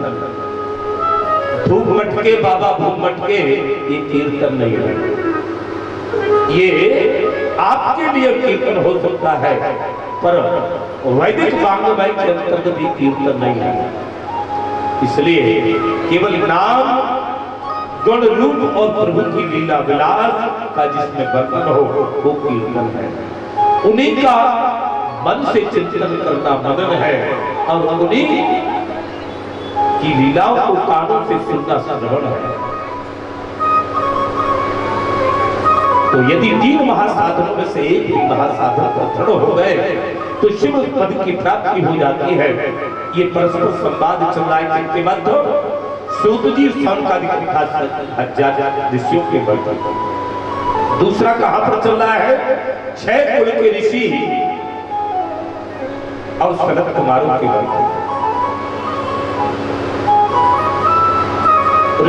धूप मटके बाबा भूप मटके ये कीर्तन नहीं है। ये आपके लिए कीर्तन हो सकता है पर वैदिक वांग्मय के अंतर्गत भी कीर्तन नहीं है। इसलिए केवल नाम गुण रूप और प्रभु की लीला विलास का जिसमें वर्णन हो वो कीर्तन है। उन्हीं का मन से चिंतन करना मनन है और उन्हीं की लीलाओं को कानों से सुनना श्रवण है। तो यदि तीन महासाधनों में से एक भी महासाधन पर दृढ़ हो गए तो शिव पद की प्राप्ति हो जाती है। ये परस्पर संवाद चल रहा है जिनके मध्य सूत जी स्थान का ऋषियों के वर्तन। दूसरा कहां पर चल रहा है? 6 कुल के ऋषि और सनत कुमारों के वर्तन।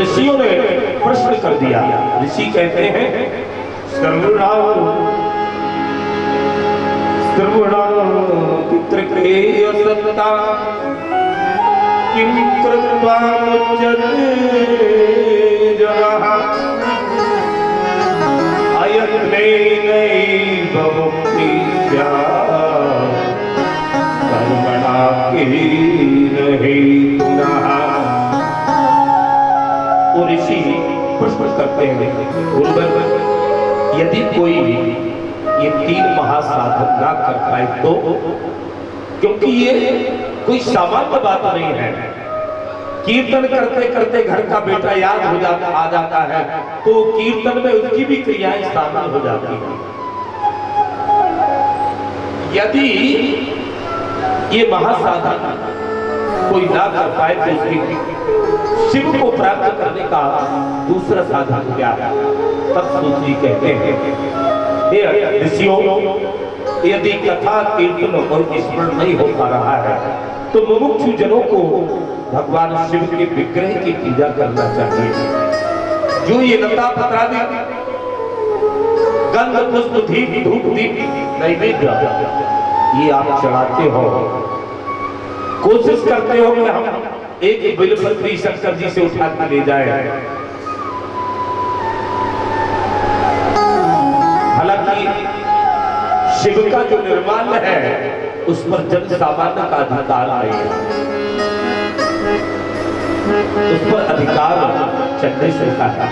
ऋषियों ने प्रश्न कर दिया। ऋषि कहते हैं पितृकेयसत्ता किं कृत्वा मुच्यते जनः अयत्नेनैव मुक्तिस्या कर्मणा हेतुनः। वो ऋषि प्रश्न करते हैं, यदि कोई ये तीन महासाधन ना कर पाए तो, क्योंकि ये कोई सामान्य बात नहीं है। कीर्तन करते करते घर का बेटा याद हो जाता आ जाता है तो कीर्तन में उसकी भी क्रियाएं शामिल हो जाती हैं। यदि ये महासाधन कोई ना कर पाए तो उसकी शिव को प्राप्त करने का दूसरा साधन क्या है? तब सूत जी कहते हैं, हे ऋषियों, यदि कथा कीर्तन और स्मरण नहीं हो पा रहा है तो मुमुक्षु जनों को भगवान शिव के विग्रह की पूजा करना चाहिए। जो ये लता पत्रादि गंध पुष्प दीप धूप दीप नैवेद्य ये आप चढ़ाते हो, कोशिश करते हो कि हम एक बिलपत्री शंकर जी से उठा के ले जाए। हालांकि शिव का जो निर्माण है उस पर जन सामान्य का अधिकार नहीं है, उस पर अधिकार चंडेश्वर का है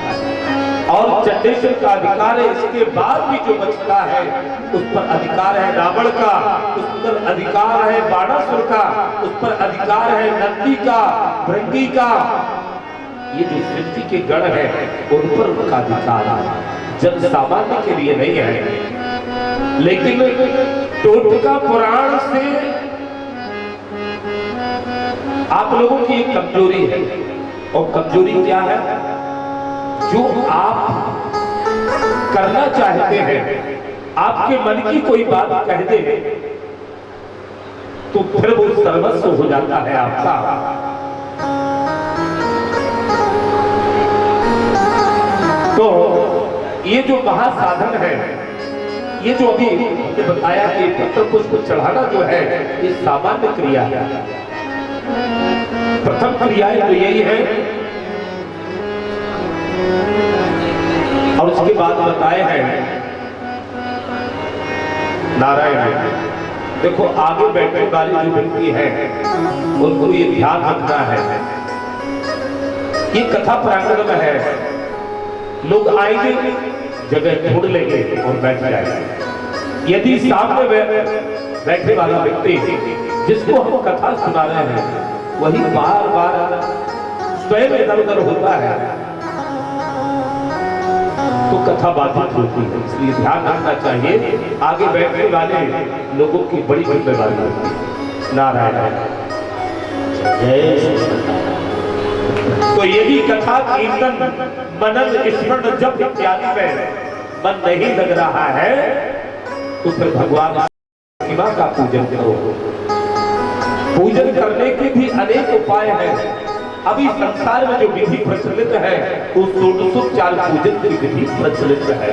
और चंडेश्वर का अधिकार है। इसके बाद भी जो बचता है उस पर अधिकार है रावण का, उस पर अधिकार है बाणासुर का, उस पर अधिकार है नंदी का, भृंगी का। ये जो सृष्टि के गण है उन पर उनका अधिकार है, जन सामान्य के लिए नहीं है। लेकिन टोटका पुराण से आप लोगों की एक कमजोरी है, और कमजोरी क्या है? जो आप करना चाहते हैं, आपके मन की कोई बात कह दे तो फिर वो सर्वस्व हो जाता है आपका। तो ये जो महासाधन है, ये जो अभी हमने बताया कि पत्र पुष्प चढ़ाना जो है ये सामान्य क्रिया है। प्रथम क्रिया तो यही है, और उसके बाद बताए हैं नारायण। देखो आगे बैठने वाली जो व्यक्ति है उनको ये ध्यान रखना है, ये कथा प्रांगण में है, लोग आएंगे जगह ढूंढ लेंगे और बैठ जाएंगे। यदि सामने बैठने वाला व्यक्ति जिसको हम कथा सुना रहे हैं वही बार बार स्वयं इधर उधर होता है तो कथा बाधित होती है। इसलिए ध्यान रखना चाहिए, आगे बैठने वाले लोगों की बड़ी जिम्मेदारी होती है। नारायण। तो यदि कथा कीर्तन मनन स्मरण जप इत्यादि में मन नहीं लग रहा है तो फिर भगवान शिवा का पूजन करो। पूजन करने के भी अनेक उपाय हैं। अभी संसार में जो विधि प्रचलित है वो 16 पूजन की विधि प्रचलित है।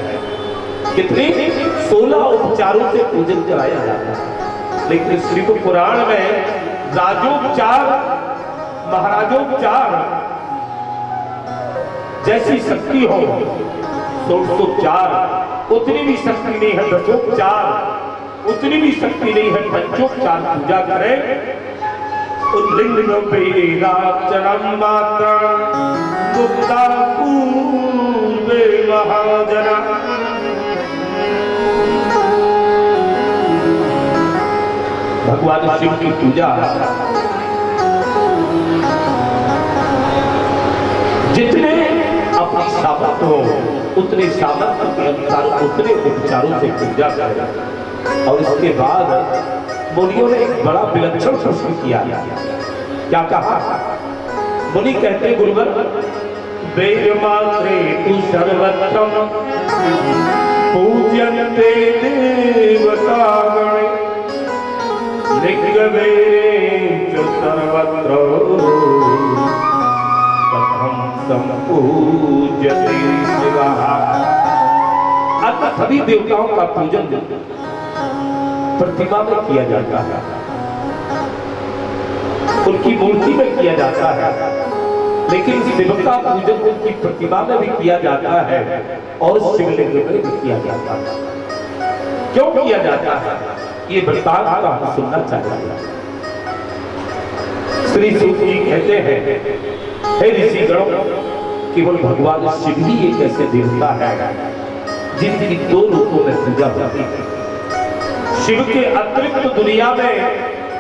कितनी 16 उपचारों से पूजन कराया जाता है। लेकिन शिव पुराण में राजोपचार महाराजोपचार जैसी शक्ति हो 16 उतनी भी शक्ति नहीं है। दशोपचार उतनी भी शक्ति नहीं है। पंचोपचार पूजा करें। लिंग पेराचरम मात्र गुप्ता पूर्वे महाजना। भगवान शिव की पूजा जितने अपनी सामर्थ्य हो उतने सामर्थ्य के अनुसार उतने उपचारों से पूजा करें। और इसके बाद मुनियों ने एक बड़ा विलक्षण प्रश्न किया। क्या कहा? मुनि कहते हैं गुरुवर, वेद मात्रे तु सर्वत्रम पूज्यन्ते देवतागण ऋग्वेदे च सर्वत्र कथं संपूज्यते शिवः। अतः सभी देवताओं का पूजन प्रतिमा में किया जाता है, उनकी मूर्ति में किया जाता है। लेकिन शिव का पूजन उनकी प्रतिमा में भी किया जाता है और शिवलिंग में भी किया जाता है। क्यों किया जाता है ये वृत्तांत का हम सुनना चाहिए। श्री सूत जी कहते हैं, हे ऋषि गणों, केवल भगवान शिव ही एक ऐसे देवता है जिनकी 2 रूपों में पूजा होती है। शिव के अतिरिक्त दुनिया में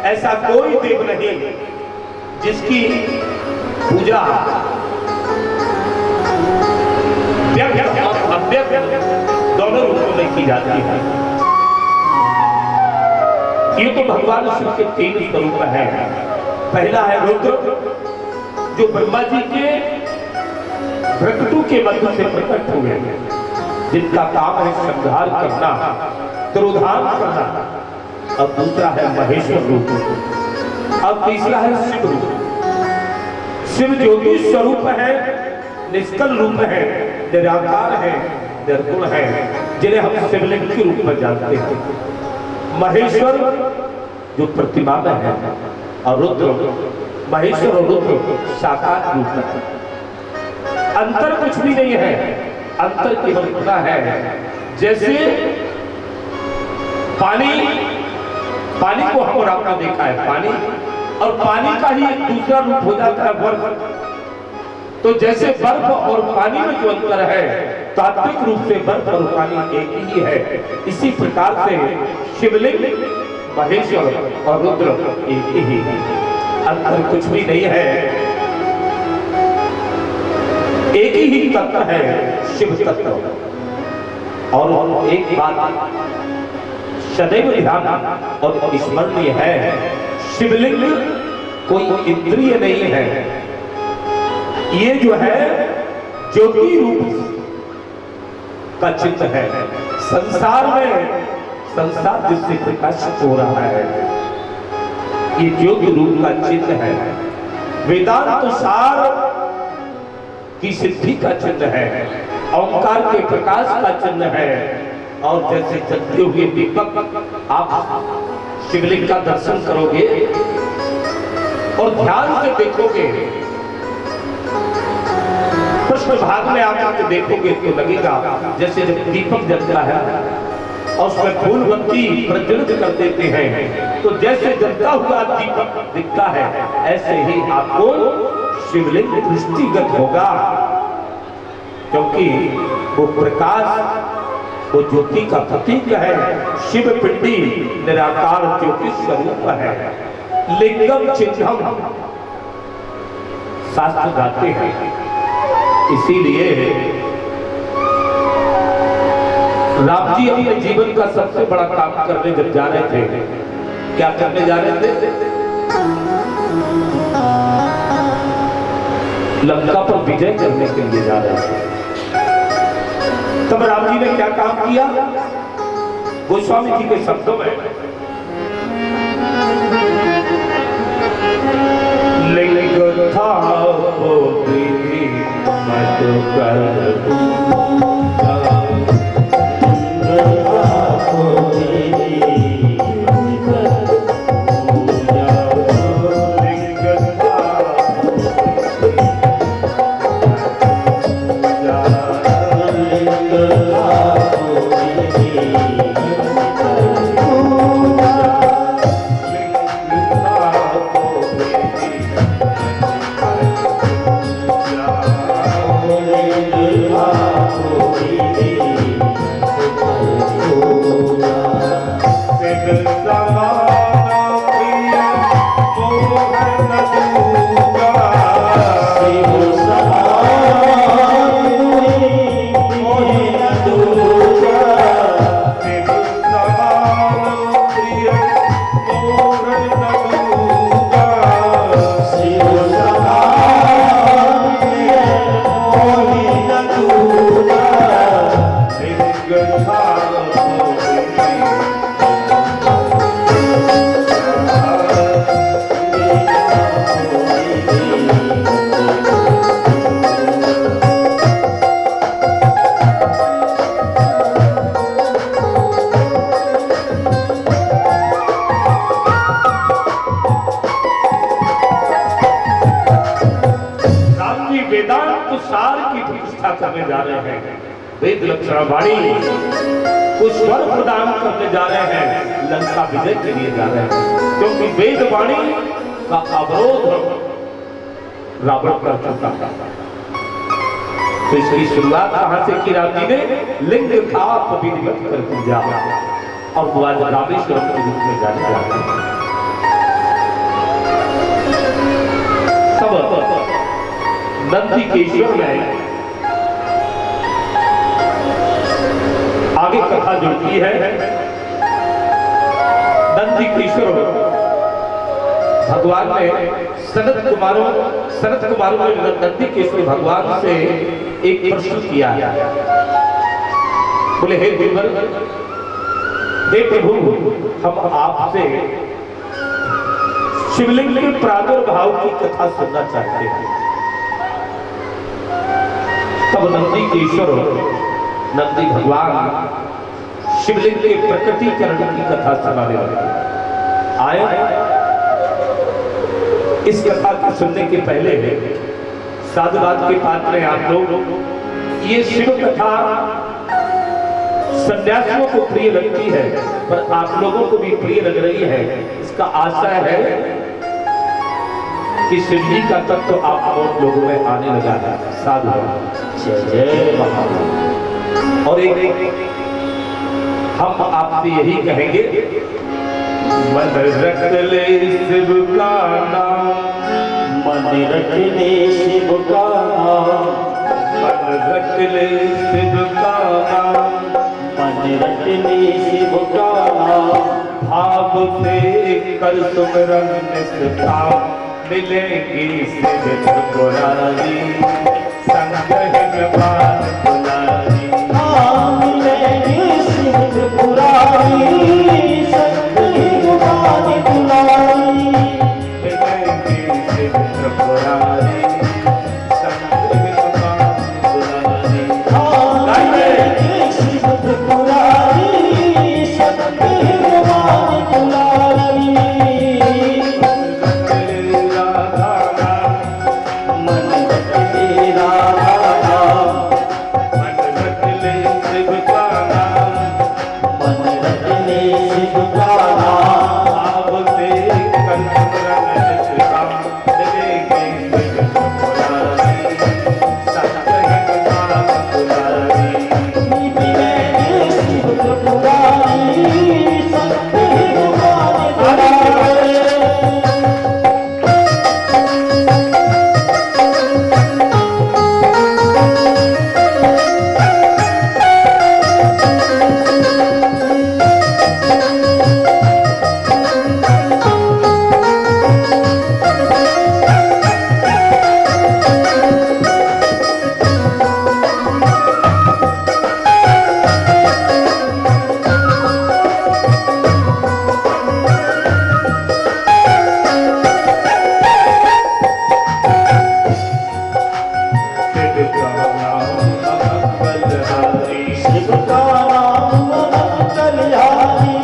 ऐसा कोई देव नहीं जिसकी पूजा व्यक्त और अव्यक्त दोनों रूपों में की जाती है। ये तो भगवान शिव के 3 स्वरूप हैं। पहला है रुद्र, जो ब्रह्मा जी के भ्रकटू के मध्य से प्रकट हुए, जिनका काम है संहार करना, तिरोधान करना। अब दूसरा है महेश्वर रूप, अब तीसरा है शिव रूप। शिव ज्योति स्वरूप है, निष्कल रूप है, निराकार है, निर्गुण है, जिन्हें हम शिवलिंग के रूप में जानते हैं। महेश्वर जो प्रतिमा में है, और रुद्र, महेश्वर और रुद्र साकार रूप में। अंतर कुछ भी नहीं है, अंतर केवल इतना है जैसे पानी को हम और आपने देखा है, पानी और पानी का ही दूसरा रूप हो जाता है बर्फ। तो जैसे बर्फ और पानी में जो अंतर है, तात्विक रूप से बर्फ और पानी एक ही है, इसी प्रकार से शिवलिंग, महेश्वर और रुद्र एक ही है, अंतर कुछ भी नहीं है, एक ही तत्व है, शिव तत्व। और एक बात सदैव ध्यान और स्मरणीय है, शिवलिंग कोई इंद्रिय नहीं है, ये जो है ज्योति रूप का चित्र है। संसार में संसार जिससे प्रकाशित हो रहा है, ये ज्योति रूप का चित्र है। वेदांत सार की सिद्धि का चिन्ह है, ओंकार के प्रकाश का चिन्ह है। और जैसे जलते हुए दीपक आप शिवलिंग का दर्शन करोगे और ध्यान से देखोगे, पृष्ठ भाग में आप देखोगे तो लगेगा जैसे जब दीपक जलता है और उसमें फूल बत्ती प्रज्वलित कर देते हैं, तो जैसे जलता हुआ दीपक दिखता है, ऐसे ही आपको शिवलिंग दृष्टिगत होगा, क्योंकि वो प्रकाश, वो ज्योति का प्रतीक है। शिव पिंडी निराकार ज्योति स्वरूप है। लिंगम चिन्हम शास्त्र गाते हैं, इसीलिए राम जी अपने जीवन का सबसे बड़ा काम करने जब जा रहे थे, क्या करने जा रहे थे? लंका पर विजय करने के लिए जा रहे थे। तब राम जी ने क्या काम किया? गोस्वामी जी के शब्दों में, लिंग था करने जा रहे हैं, वेद लक्षणावाणी को स्वर प्रदान करने जा रहे हैं, लंका विजय के लिए जा रहे हैं, क्योंकि वेद वाणी का अवरोध रावण कर चुका था। तो इसकी शुरुआत कहां से की राम जी ने? लिंग था विधिवत कर पूजा, और वो आज रामेश्वरम के रूप में जाने जाते हैं। तब नंदिकेश्वर में आगे कथा जुड़ती है। नंदिकेश्वर भगवान ने सनत कुमारों ने नंदीकेश्वर भगवान से एक प्रश्न किया। बोले हे देवर, हे प्रभु, हम आपसे शिवलिंग के प्रादुर्भाव की कथा सुनना चाहते हैं। तब नंदीकेश्वर नंदी भगवान शिवलिंग के प्रकटीकरण की कथा सुनाने लगे। आए इस कथा को सुनने के पहले साधुवाद के पात्र हैं आप लोग। ये शिव कथा सन्यासियों को प्रिय लगती है, पर आप लोगों को भी प्रिय लग रही है। इसका आशय है कि शिव जी का तत्व तो आप लोगों में आने लगा है। साधुवाद, जय महादेव। और एक हम आपसे यही कहेंगे, मन रख ले शिव का नाम, मन रख ले शिव का नाम, मन रख ले शिव का नाम, मन रख ले शिव का नाम। भाव से कर सुमरन निष्ठा, मिलेगी शिव त्रिपुरारी, संग हिमवान दुलारी। मिलेगी शिव त्रिपुरारी, संग हिमवान दुलारी। मिलेगी शिव त्रिपुरारी, संग हिमवान दुलारी। मिलेगी शिव त्रिपुरारी, संग हिमवान दुलारी। मन रख ले राधा नाम, मन रख ले शिव का नाम, मन रख ले शिव का नाम। भाव से कर सुमरन निष्ठा, मिलेगी शिव त्रिपुरारी, संग हिमवान दुलारी। मिलेगी शिव त्रिपुरारी, संग हिमवान दुलारी। शिव का नाम मंगलहारी, शिव का नाम कल्याणी,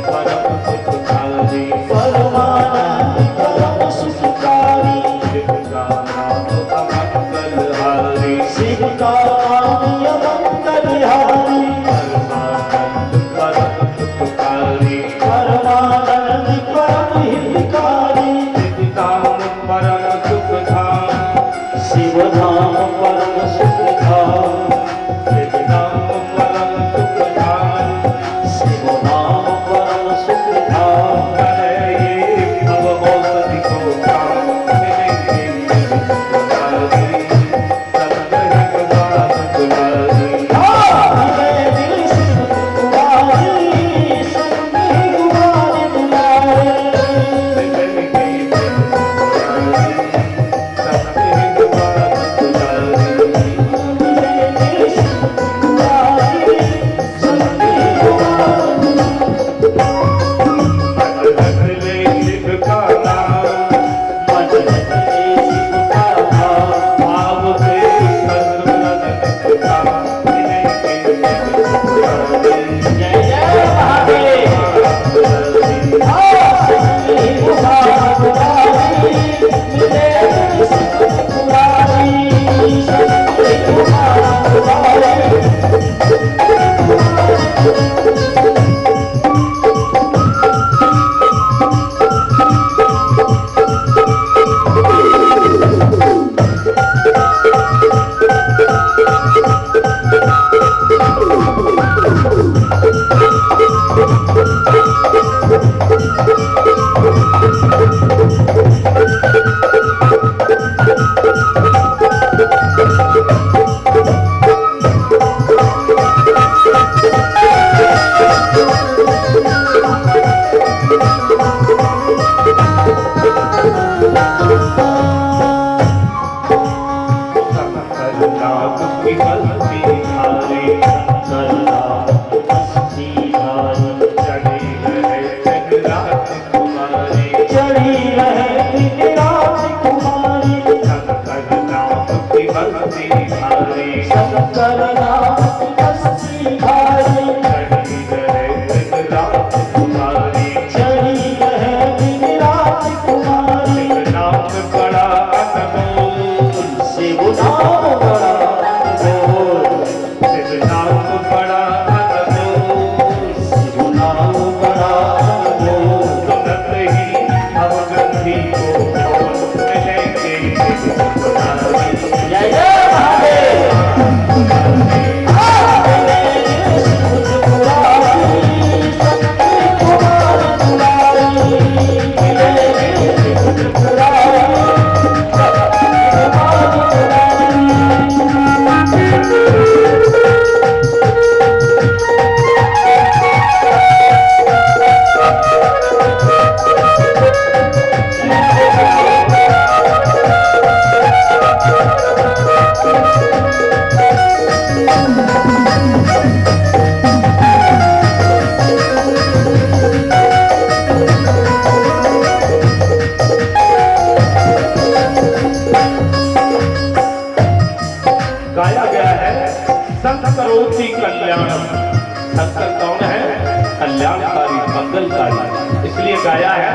परम सुखकारी। परमानंद परम सुखकारी। शिव का नाम मंगलहारी, शिव का नाम कल्याणी, परमानंद परम सुखकारी। परमानंद परम हितकारी। शिव धाम परम सुख धाम, शिव धाम परम सुख धाम, शिव धाम परम सुख धाम। शिव धाम परम सुख धाम। करे ये भव औषधि को काम, मिलेंगे शिव त्रिपुरारी, संग हिमवान दुलारी। मिलेगी शिव त्रिपुरारी, संग हिमवान दुलारी। मिलेंगे शिव त्रिपुरारी, संग हिमवान दुलारी। मिलेगी शिव त्रिपुरारी, संग हिमवान दुलारी। मन रख ले शिव का नाम, मन रख ले शिव का नाम। भाव से कर सुमरन निष्ठा, मिलेंगे शिव त्रिपुरारी, जय जय महादेव। दुलारी। संग हिमवान दुलारी, मिलेगी शिव त्रिपुरारी, संग हिमवान दुलारी। रहे दिन रात कुमारी शंकर नाम की बस्ती भारी शंकर नाम की बस्ती भारी चढ़ी रहे दिन रात कुमारी चढ़ी रहे दिन रात कुमारी नाम बड़ा अनमोल शिव नाम बड़ा अनमोल शिव नाम बड़ा अनमोल शिव नाम बड़ा अनमोल तुरंत ही अवगति को मिलेंगे जय जय महादेव गाया गया है संकरोति कल्याण। शंकर कौन है? कल्याणकारी, मंगलकारी। इसलिए गाया है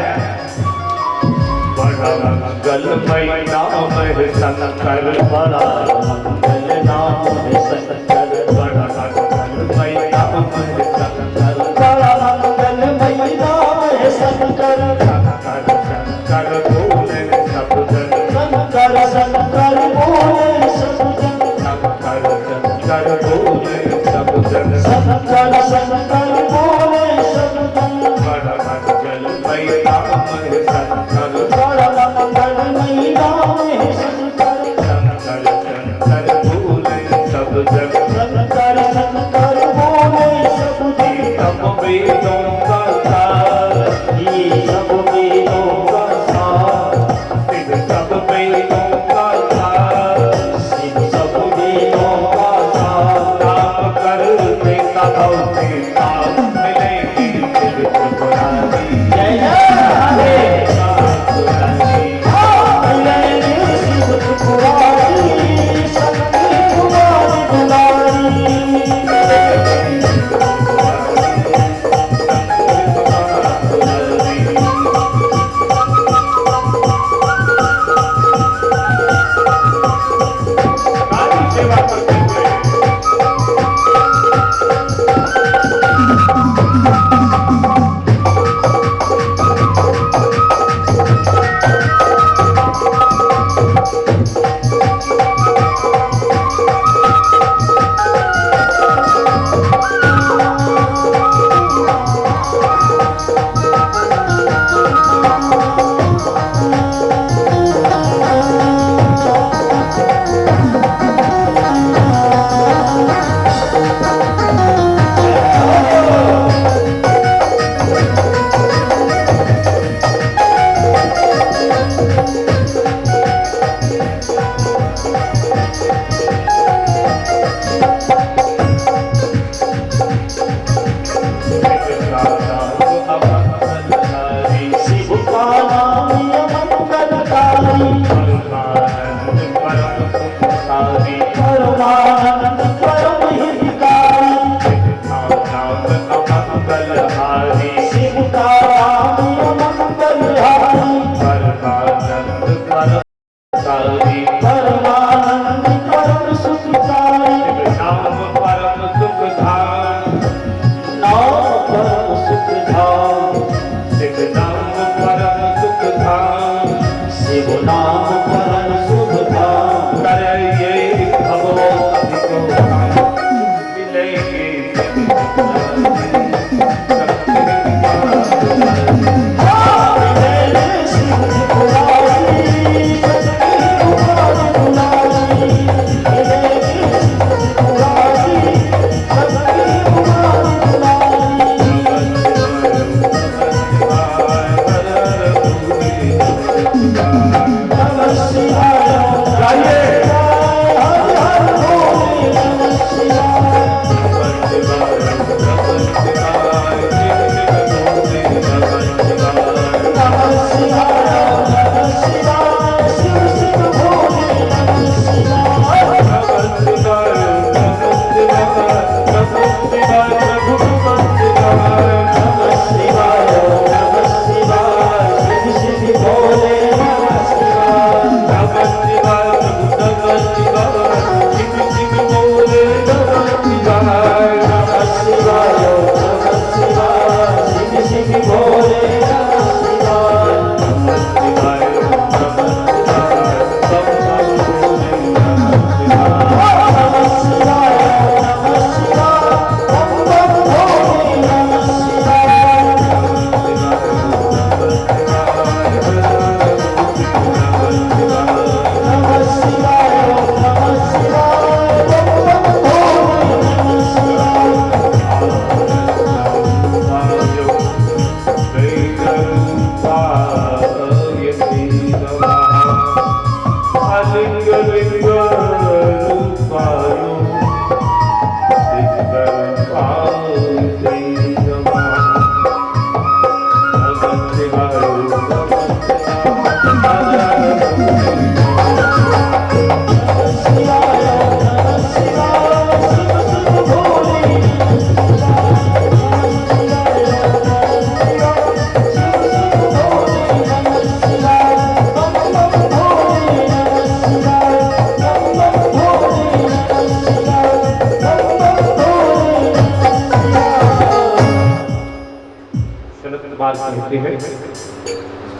बड़ा मंगलमय नाम है शंकर बड़ा मंगल नाम है शंकर बड़ा मंगलमय नाम है शंकर बड़ा मंगलमय नाम है शंकर शंकर शंकर बोले सब जन शंकर शंकर बोले सब जन शंकर शंकर बोले सब जन शंकर शंकर बोले सब जन बड़ा मंगलमय नाम है शंकर बड़ा मंगलमय नाम है शंकर शंकर शंकर बोले सब जन शंकर शंकर बोले सब जन तम वेदों का सार ये सब वेदों का सार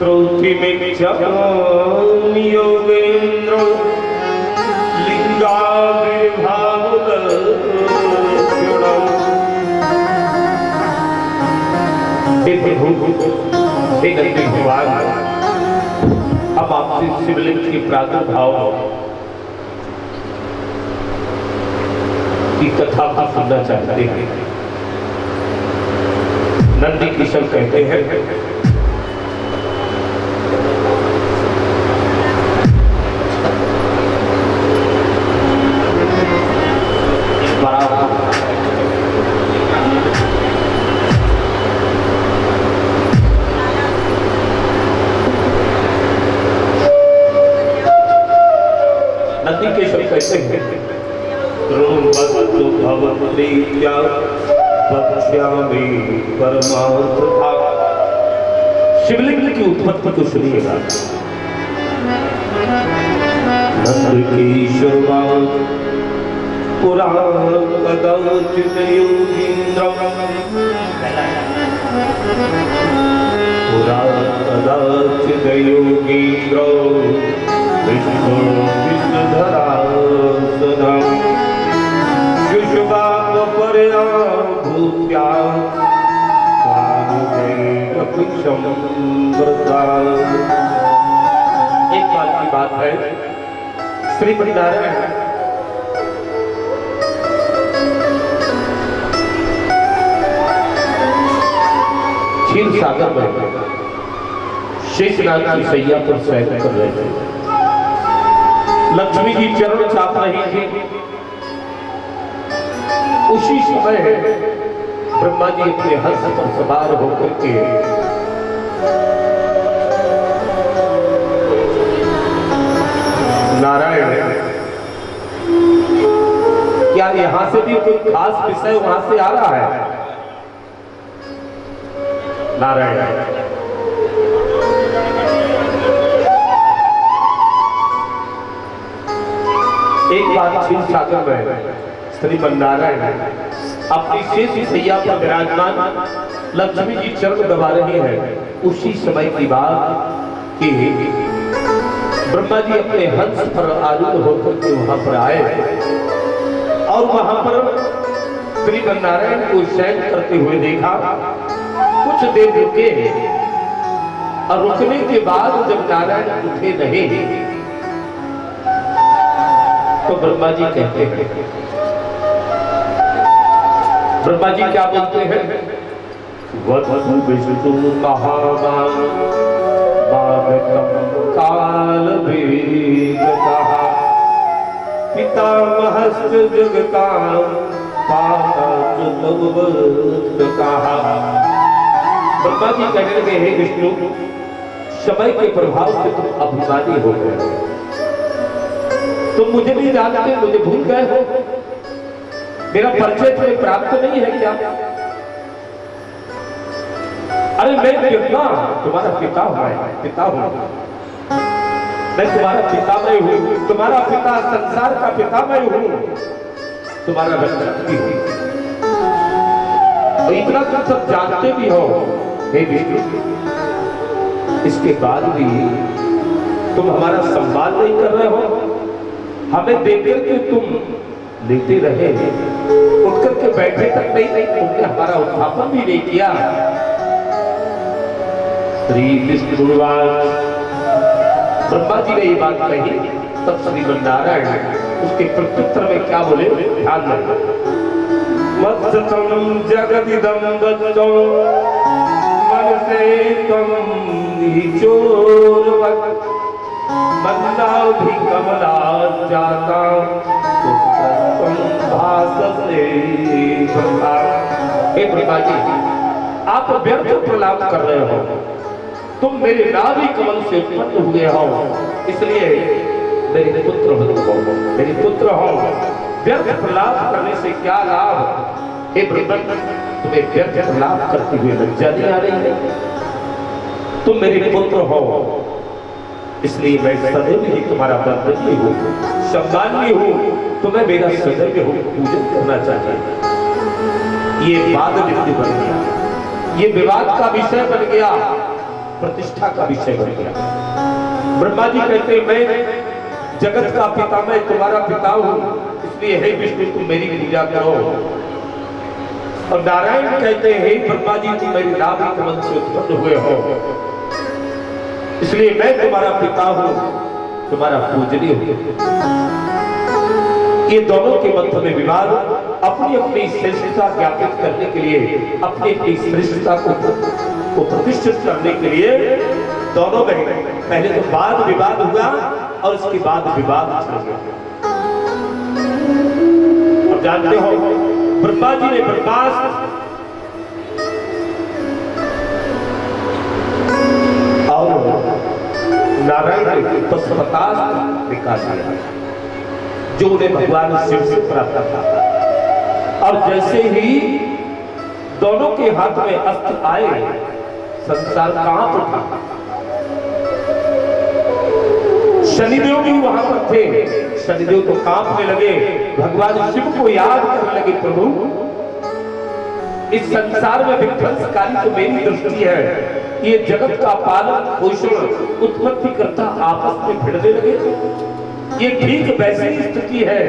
श्रुतिमिच्छामि योगेन्द्र लिंगाविर्भावदर्शनम्। हे नंदी भगवान, अब आपसे शिवलिंग के प्रादुर्भाव की कथा को सुनना चाहते हैं। नंदी किशन कहते हैं, नंदी केशव कहते हैं, भवत्प्रीत्या वक्ष्यामि परमार्थतः। शिवलिंग की उत्पत्ति को सुनिएगा। नंदकेशवाय पुरा कदाचित् योगीन्द्रं, पुरा कदाचित् योगीन्द्रं विष्णुधरासनं शुशुभावपरया भूत्या स्वामिनैकपिशं वृता। एक बात की बात है, श्रीमद्नारायण क्षीर सागर में शेषनाग की सैया पर शयन कर रहे थे। लक्ष्मी जी चरण चाप रही थी। उसी समय ब्रह्मा जी अपने हंस पर सवार होकर के नारायण, क्या यहां से भी कोई खास विषय वहां से आ रहा है? नारायण एक बात क्षीर सागर में श्रीमन्नारायण अपनी शेष सैया पर विराजमान लक्ष्मी जी चरण दबा रही है। उसी समय की बात कि ब्रह्मा जी अपने हंस पर आरूढ़ होकर के वहां पर आए और वहां पर श्रीमन्नारायण को शयन करते हुए देखा। कुछ देर रुके और रुकने के बाद जब नारायण उठे नहीं तो ब्रह्मा जी कहते हैं, ब्रह्मा जी क्या बोलते हैं? वधु विष्णु महामान काल वेदतः पितामहश्च जगतां पाताचुतवत्तकः। ब्रह्मा जी कहने लगे, हे विष्णु, समय के प्रभाव से तुम अभिमानी हो गए। तुम मुझे नहीं जानते, मुझे भूल गए हो। मेरा परिचय तुम्हें प्राप्त नहीं है क्या? अरे मैं कितना तुम्हारा पिता हूं, पिता हूं मैं, तुम्हारा पिता मैं हूं। तुम्हारा पिता संसार का पिता मैं हूं, तुम्हारा रक्षक भी हूं। और इतना तुम सब जानते भी हो, हे विष्णु, इसके बाद भी तुम हमारा सम्मान नहीं कर रहे हो। हमें देखकर के तुम लेते रहे, उठ करके बैठे तक नहीं, तुमने हमारा उत्थापन भी नहीं किया। श्री विष्णु भगवान ब्रह्मा जी ने ये बात कही, तब श्रीमन्नारायण उसके प्रत्युत्तर में क्या बोले, ध्यान रखना। वत्सतं जगदिदं वच्चो मनसे त्वं नीचोर्वत् मन्नाभिकमला जाता पुत्रत्वं भाससे प्रभा। हे ब्रह्मा जी, आप व्यर्थ प्रलाप कर रहे हो। तुम मेरे नाभि कमल से उत्पन्न हुए हो, इसलिए मेरे पुत्र हो, मेरे पुत्र हो। व्यर्थ प्रलाप करने से क्या लाभ? हे ब्रह्मा, तुम्हें व्यर्थ प्रलाप करते हुए लज्जा नहीं आ रही है? तुम मेरे पुत्र हो, इसलिए मैं सदैव ही तुम्हारा बंदगी हूँ, सम्मानी हूँ। तुम्हें मेरा सदैव पूजन करना चाहिए। ये वाद विवाद बन गया, ये विवाद का विषय बन गया। प्रतिष्ठा का विषय बन गया। ब्रह्मा जी कहते हैं मैं जगत का पिता, मैं तुम्हारा पिता हूं, इसलिए हे विष्णु तुम मेरी पूजा करो। और नारायण कहते हैं हे ब्रह्मा जी तुम मेरी नाभि कमल से उत्पन्न हुए हो, इसलिए मैं तुम्हारा पिता हूं, तुम्हारा पूजनीय हूं। ये दोनों के मध्य में विवाद अपनी अपनी श्रेष्ठता ज्ञापित करने के लिए, अपनी अपनी श्रेष्ठता को प्रतिष्ठित करने के लिए दोनों में पहले तो वाद विवाद हुआ और उसके बाद विवाद चल गया। अब जानते हो ब्रह्मा जी ने ब्रह्मास्त्र और नारायण ने पशुपतास्त्र निकाल दिया जो उन्हें भगवान शिव से प्राप्त था। और जैसे ही दोनों के हाथ में अस्त्र आए संसार कांप उठा। शनिदेव भी वहां पर थे, शनिदेव तो कांपने लगे, भगवान शिव को याद करने लगे, प्रभु इस संसार में विध्वंसकारी तो मेरी दृष्टि है, ये जगत का पालन पोषण उत्पत्ति करता आपस में भिड़ने लगे। ये ठीक वैसी स्थिति है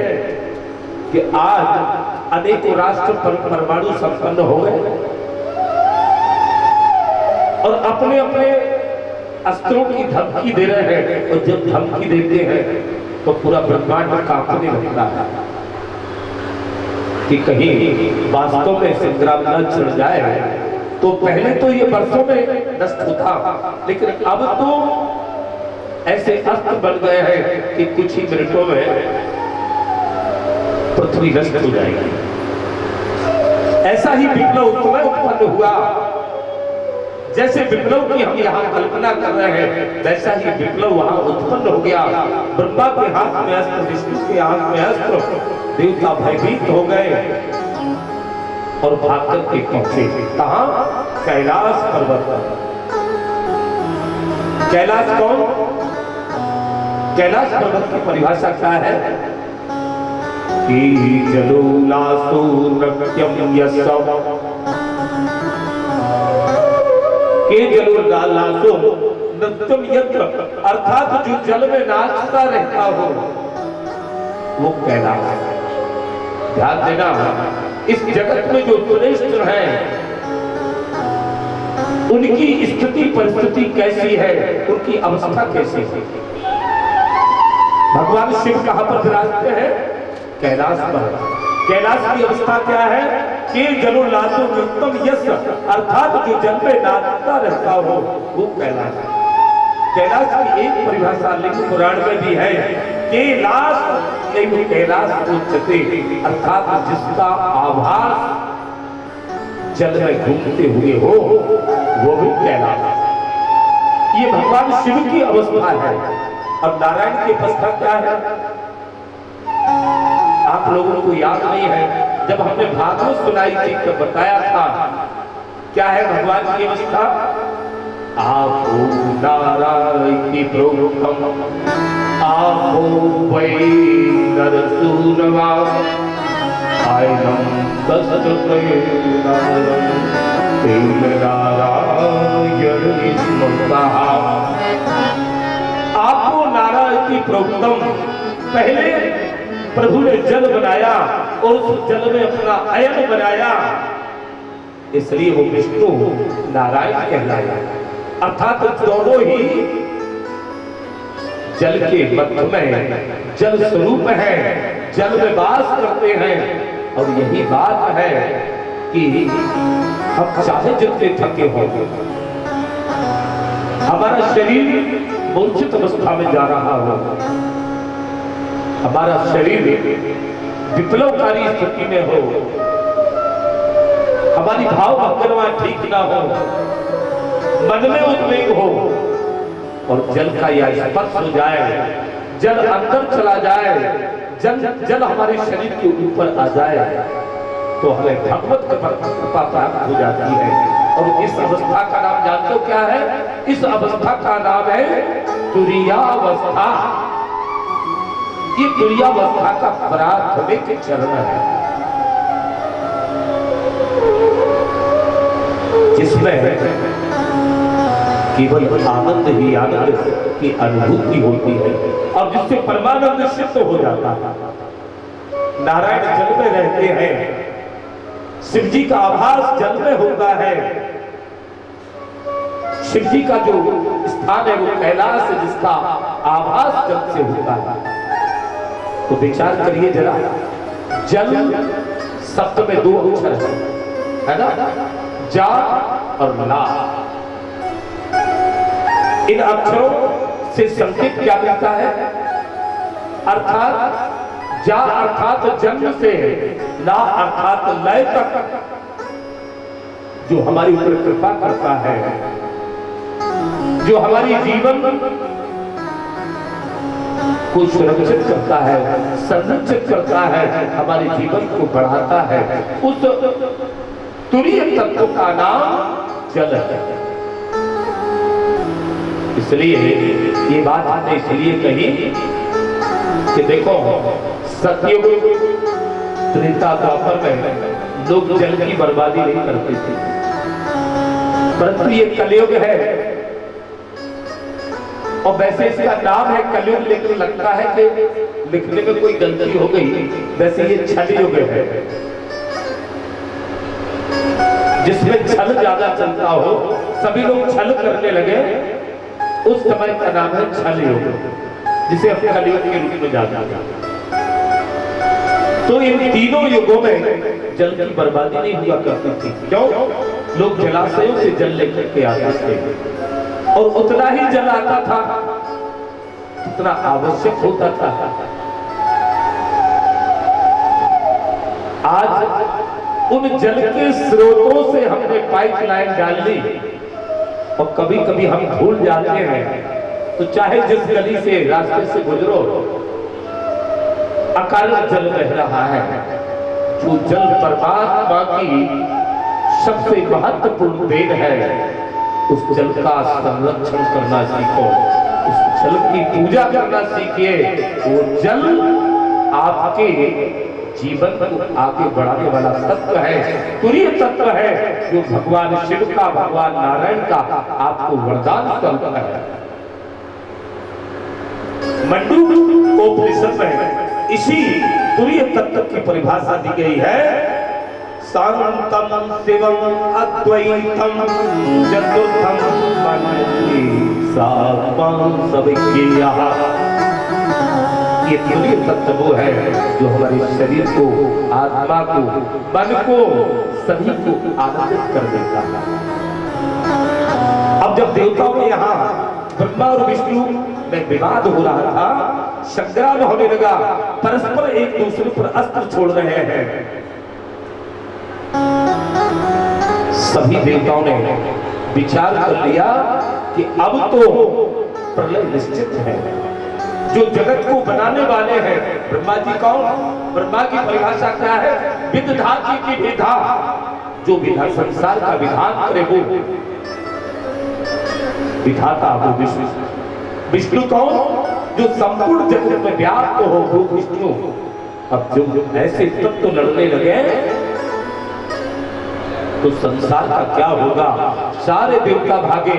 कि आज अनेकों राष्ट्र परमाणु संपन्न हो गए और अपने अपने अस्त्रों की धमकी दे रहे हैं। और जब धमकी देते हैं तो पूरा ब्रह्मांड कांपने लगता है कि कहीं वास्तव में संग्राम न छिड़ जाए। तो पहले तो ये वर्षों में नष्ट होता, लेकिन अब तो ऐसे अस्त्र बन गए हैं कि कुछ ही मिनटों में पृथ्वी नष्ट हो जाएगी। ऐसा ही विप्लव उस समय उत्पन्न हुआ, जैसे विप्लव की हम यहाँ कल्पना कर रहे हैं वैसा ही विप्लव वहां उत्पन्न हो गया। ब्रह्मा के हाथ में अस्त्र, विष्णु के हाथ में अस्त्र, देवता भयभीत हो गए और भागकर के पहुंचे कहां? कैलाश पर्वत पर। कैलाश कौन? कैलाश पर्वत की परिभाषा क्या है कि जलोलासो नृत्यम यस्व के जलोलासो नृत्यम यत्र, अर्थात जो जल में नाचता रहता हो वो कैलाश है। ध्यान देना, इस जगत में जो श्रेष्ठ हैं उनकी स्थिति परिस्थिति कैसी है, उनकी अवस्था कैसी है। भगवान शिव कहां पर विराजते हैं? कैलाश पर। कैलाश की अवस्था क्या है कि जलोलासो नृत्यम यस्य, अर्थात जो जल में नाचता रहता हो वो कैलाश है। कैलाश की एक परिभाषा लिंग पुराण में भी है, कैलाश एवं कैलाश उच्चते, अर्थात जिसका आभास जल में घूमते हुए हो वो भी कैलाश है। ये भगवान शिव की अवस्था है। और नारायण की अवस्था क्या है आप लोगों को याद नहीं है? जब हमने भागवत सुनाई थी तो बताया था क्या है भगवान की अवस्था? आपो नारायण प्रोक्तम आपो वै नरसूनवा आयनम तस्ते नारायण स्मृतः। आपको नारायण की प्रोक्तम, पहले प्रभु ने जल बनाया और उस जल में अपना अयन बनाया, इसलिए वो विष्णु नारायण कहलाया। अर्थात दोनों ही जल के मध्य में जल स्वरूप है, जल में वास करते हैं। और यही बात है कि हम चाहे जितने थके हों, हमारा शरीर मूर्छित अवस्था में जा रहा हो, हमारा शरीर विप्लवकारी स्थिति में हो, हमारी भाव भंगरवा ठीक ना हो, मन में उद्वेग हो और जल का यह स्पर्श हो जाए, जल अंदर चला जाए, जल हमारे शरीर के ऊपर आ जाए तो हमें भगवत कृपा प्राप्त हो जाती है। और इस अवस्था का नाम जानते हो क्या है? इस अवस्था का नाम है तुरीयावस्था। ये तुरीयावस्था का प्राथमिक चरण है, जिसमें केवल आनंद ही आनंद की अनुभूति होती है और जिससे परमानंद सिद्ध हो जाता है। नारायण जल में रहते हैं, शिव जी का आभास जल में होता है। शिव जी का जो स्थान है वो कैलाश है, जिसका आभास जल से होता है। तो विचार करिए जरा, जल शब्द में दो अक्षर है ना, जा और ला। इन अक्षरों से संकेत क्या मिलता है? अर्थात जा अर्थात जन्म से, ला अर्थात लय तक जो हमारी ऊपर कृपा करता है, जो हमारी जीवन को सुरक्षित करता है, संरक्षित करता है, हमारे जीवन को बढ़ाता है, उस तुरीय तत्व का नाम जल है। इसलिए ये बात हमने इसलिए कही कि देखो, सतयुग त्रेता द्वापर में लोग जल की बर्बादी नहीं करते थे, परंतु ये कलयुग है और वैसे इसका नाम है कलयुग, लेकिन लगता है कि लिखने में कोई गलती हो गई। वैसे ये छल युग है, जिसमें छल ज्यादा चलता हो, सभी लोग छल करने लगे, उस समय का नाम है छल युग, जिसे हम कलयुग के रूप में जानते हैं। तो इन तीनों युगों में जल की बर्बादी नहीं हुआ करती थी। क्यों? लोग जलाशयों से जल लेकर के आते थे और उतना ही जल आता था जितना आवश्यक होता था। आज उन जल के स्रोतों से हमने पाइपलाइन डाल ली और कभी कभी हम भूल जाते हैं, तो चाहे जिस गली से रास्ते से गुजरो, अकाल जल बह रहा है। जो जल परमात्मा की सबसे महत्वपूर्ण देन है, उस जल का संरक्षण करना सीखो, उस जल की पूजा करना सीखिए। वो जल आपके जीवन को आगे बढ़ाने वाला तत्व है, तुरीय तत्व है, जो भगवान शिव का, भगवान नारायण का आपको वरदान स्वरूप है। मंडूकोपनिषद में इसी तुरीय तत्व की परिभाषा दी गई है। शांतम शिवम अद्वैतम चतुर्थम मनति सात्वं सविज्ञेयः। ये तुरीय तत्व वो है जो हमारे शरीर को, आत्मा को, मन को, सभी को आनंदित कर देता है। अब जब देवताओं में यहाँ ब्रह्मा और विष्णु में विवाद हो रहा था, संग्राम होने लगा, परस्पर एक दूसरे पर अस्त्र छोड़ रहे हैं, सभी देवताओं ने विचार कर लिया कि अब तो प्रलय निश्चित है। जो जगत को बनाने वाले हैं ब्रह्मा जी कौन? ब्रह्मा की परिभाषा क्या है? विधाता की विधा, जो विधा संसार का विधान करे वो विधाता, वो विष्णु। विष्णु कौन? जो संपूर्ण जगत में व्याप्त हो, वो विष्णु। अब जो ऐसे तत्व तो लड़ने लगे तो संसार का क्या होगा? सारे देवता भागे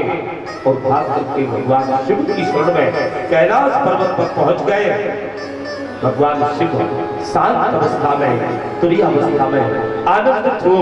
और भाग करके भगवान शिव की शरण में कैलाश पर्वत पर पहुंच गए। भगवान शिव शांत अवस्था में, तुरीय अवस्था में आनंदित हो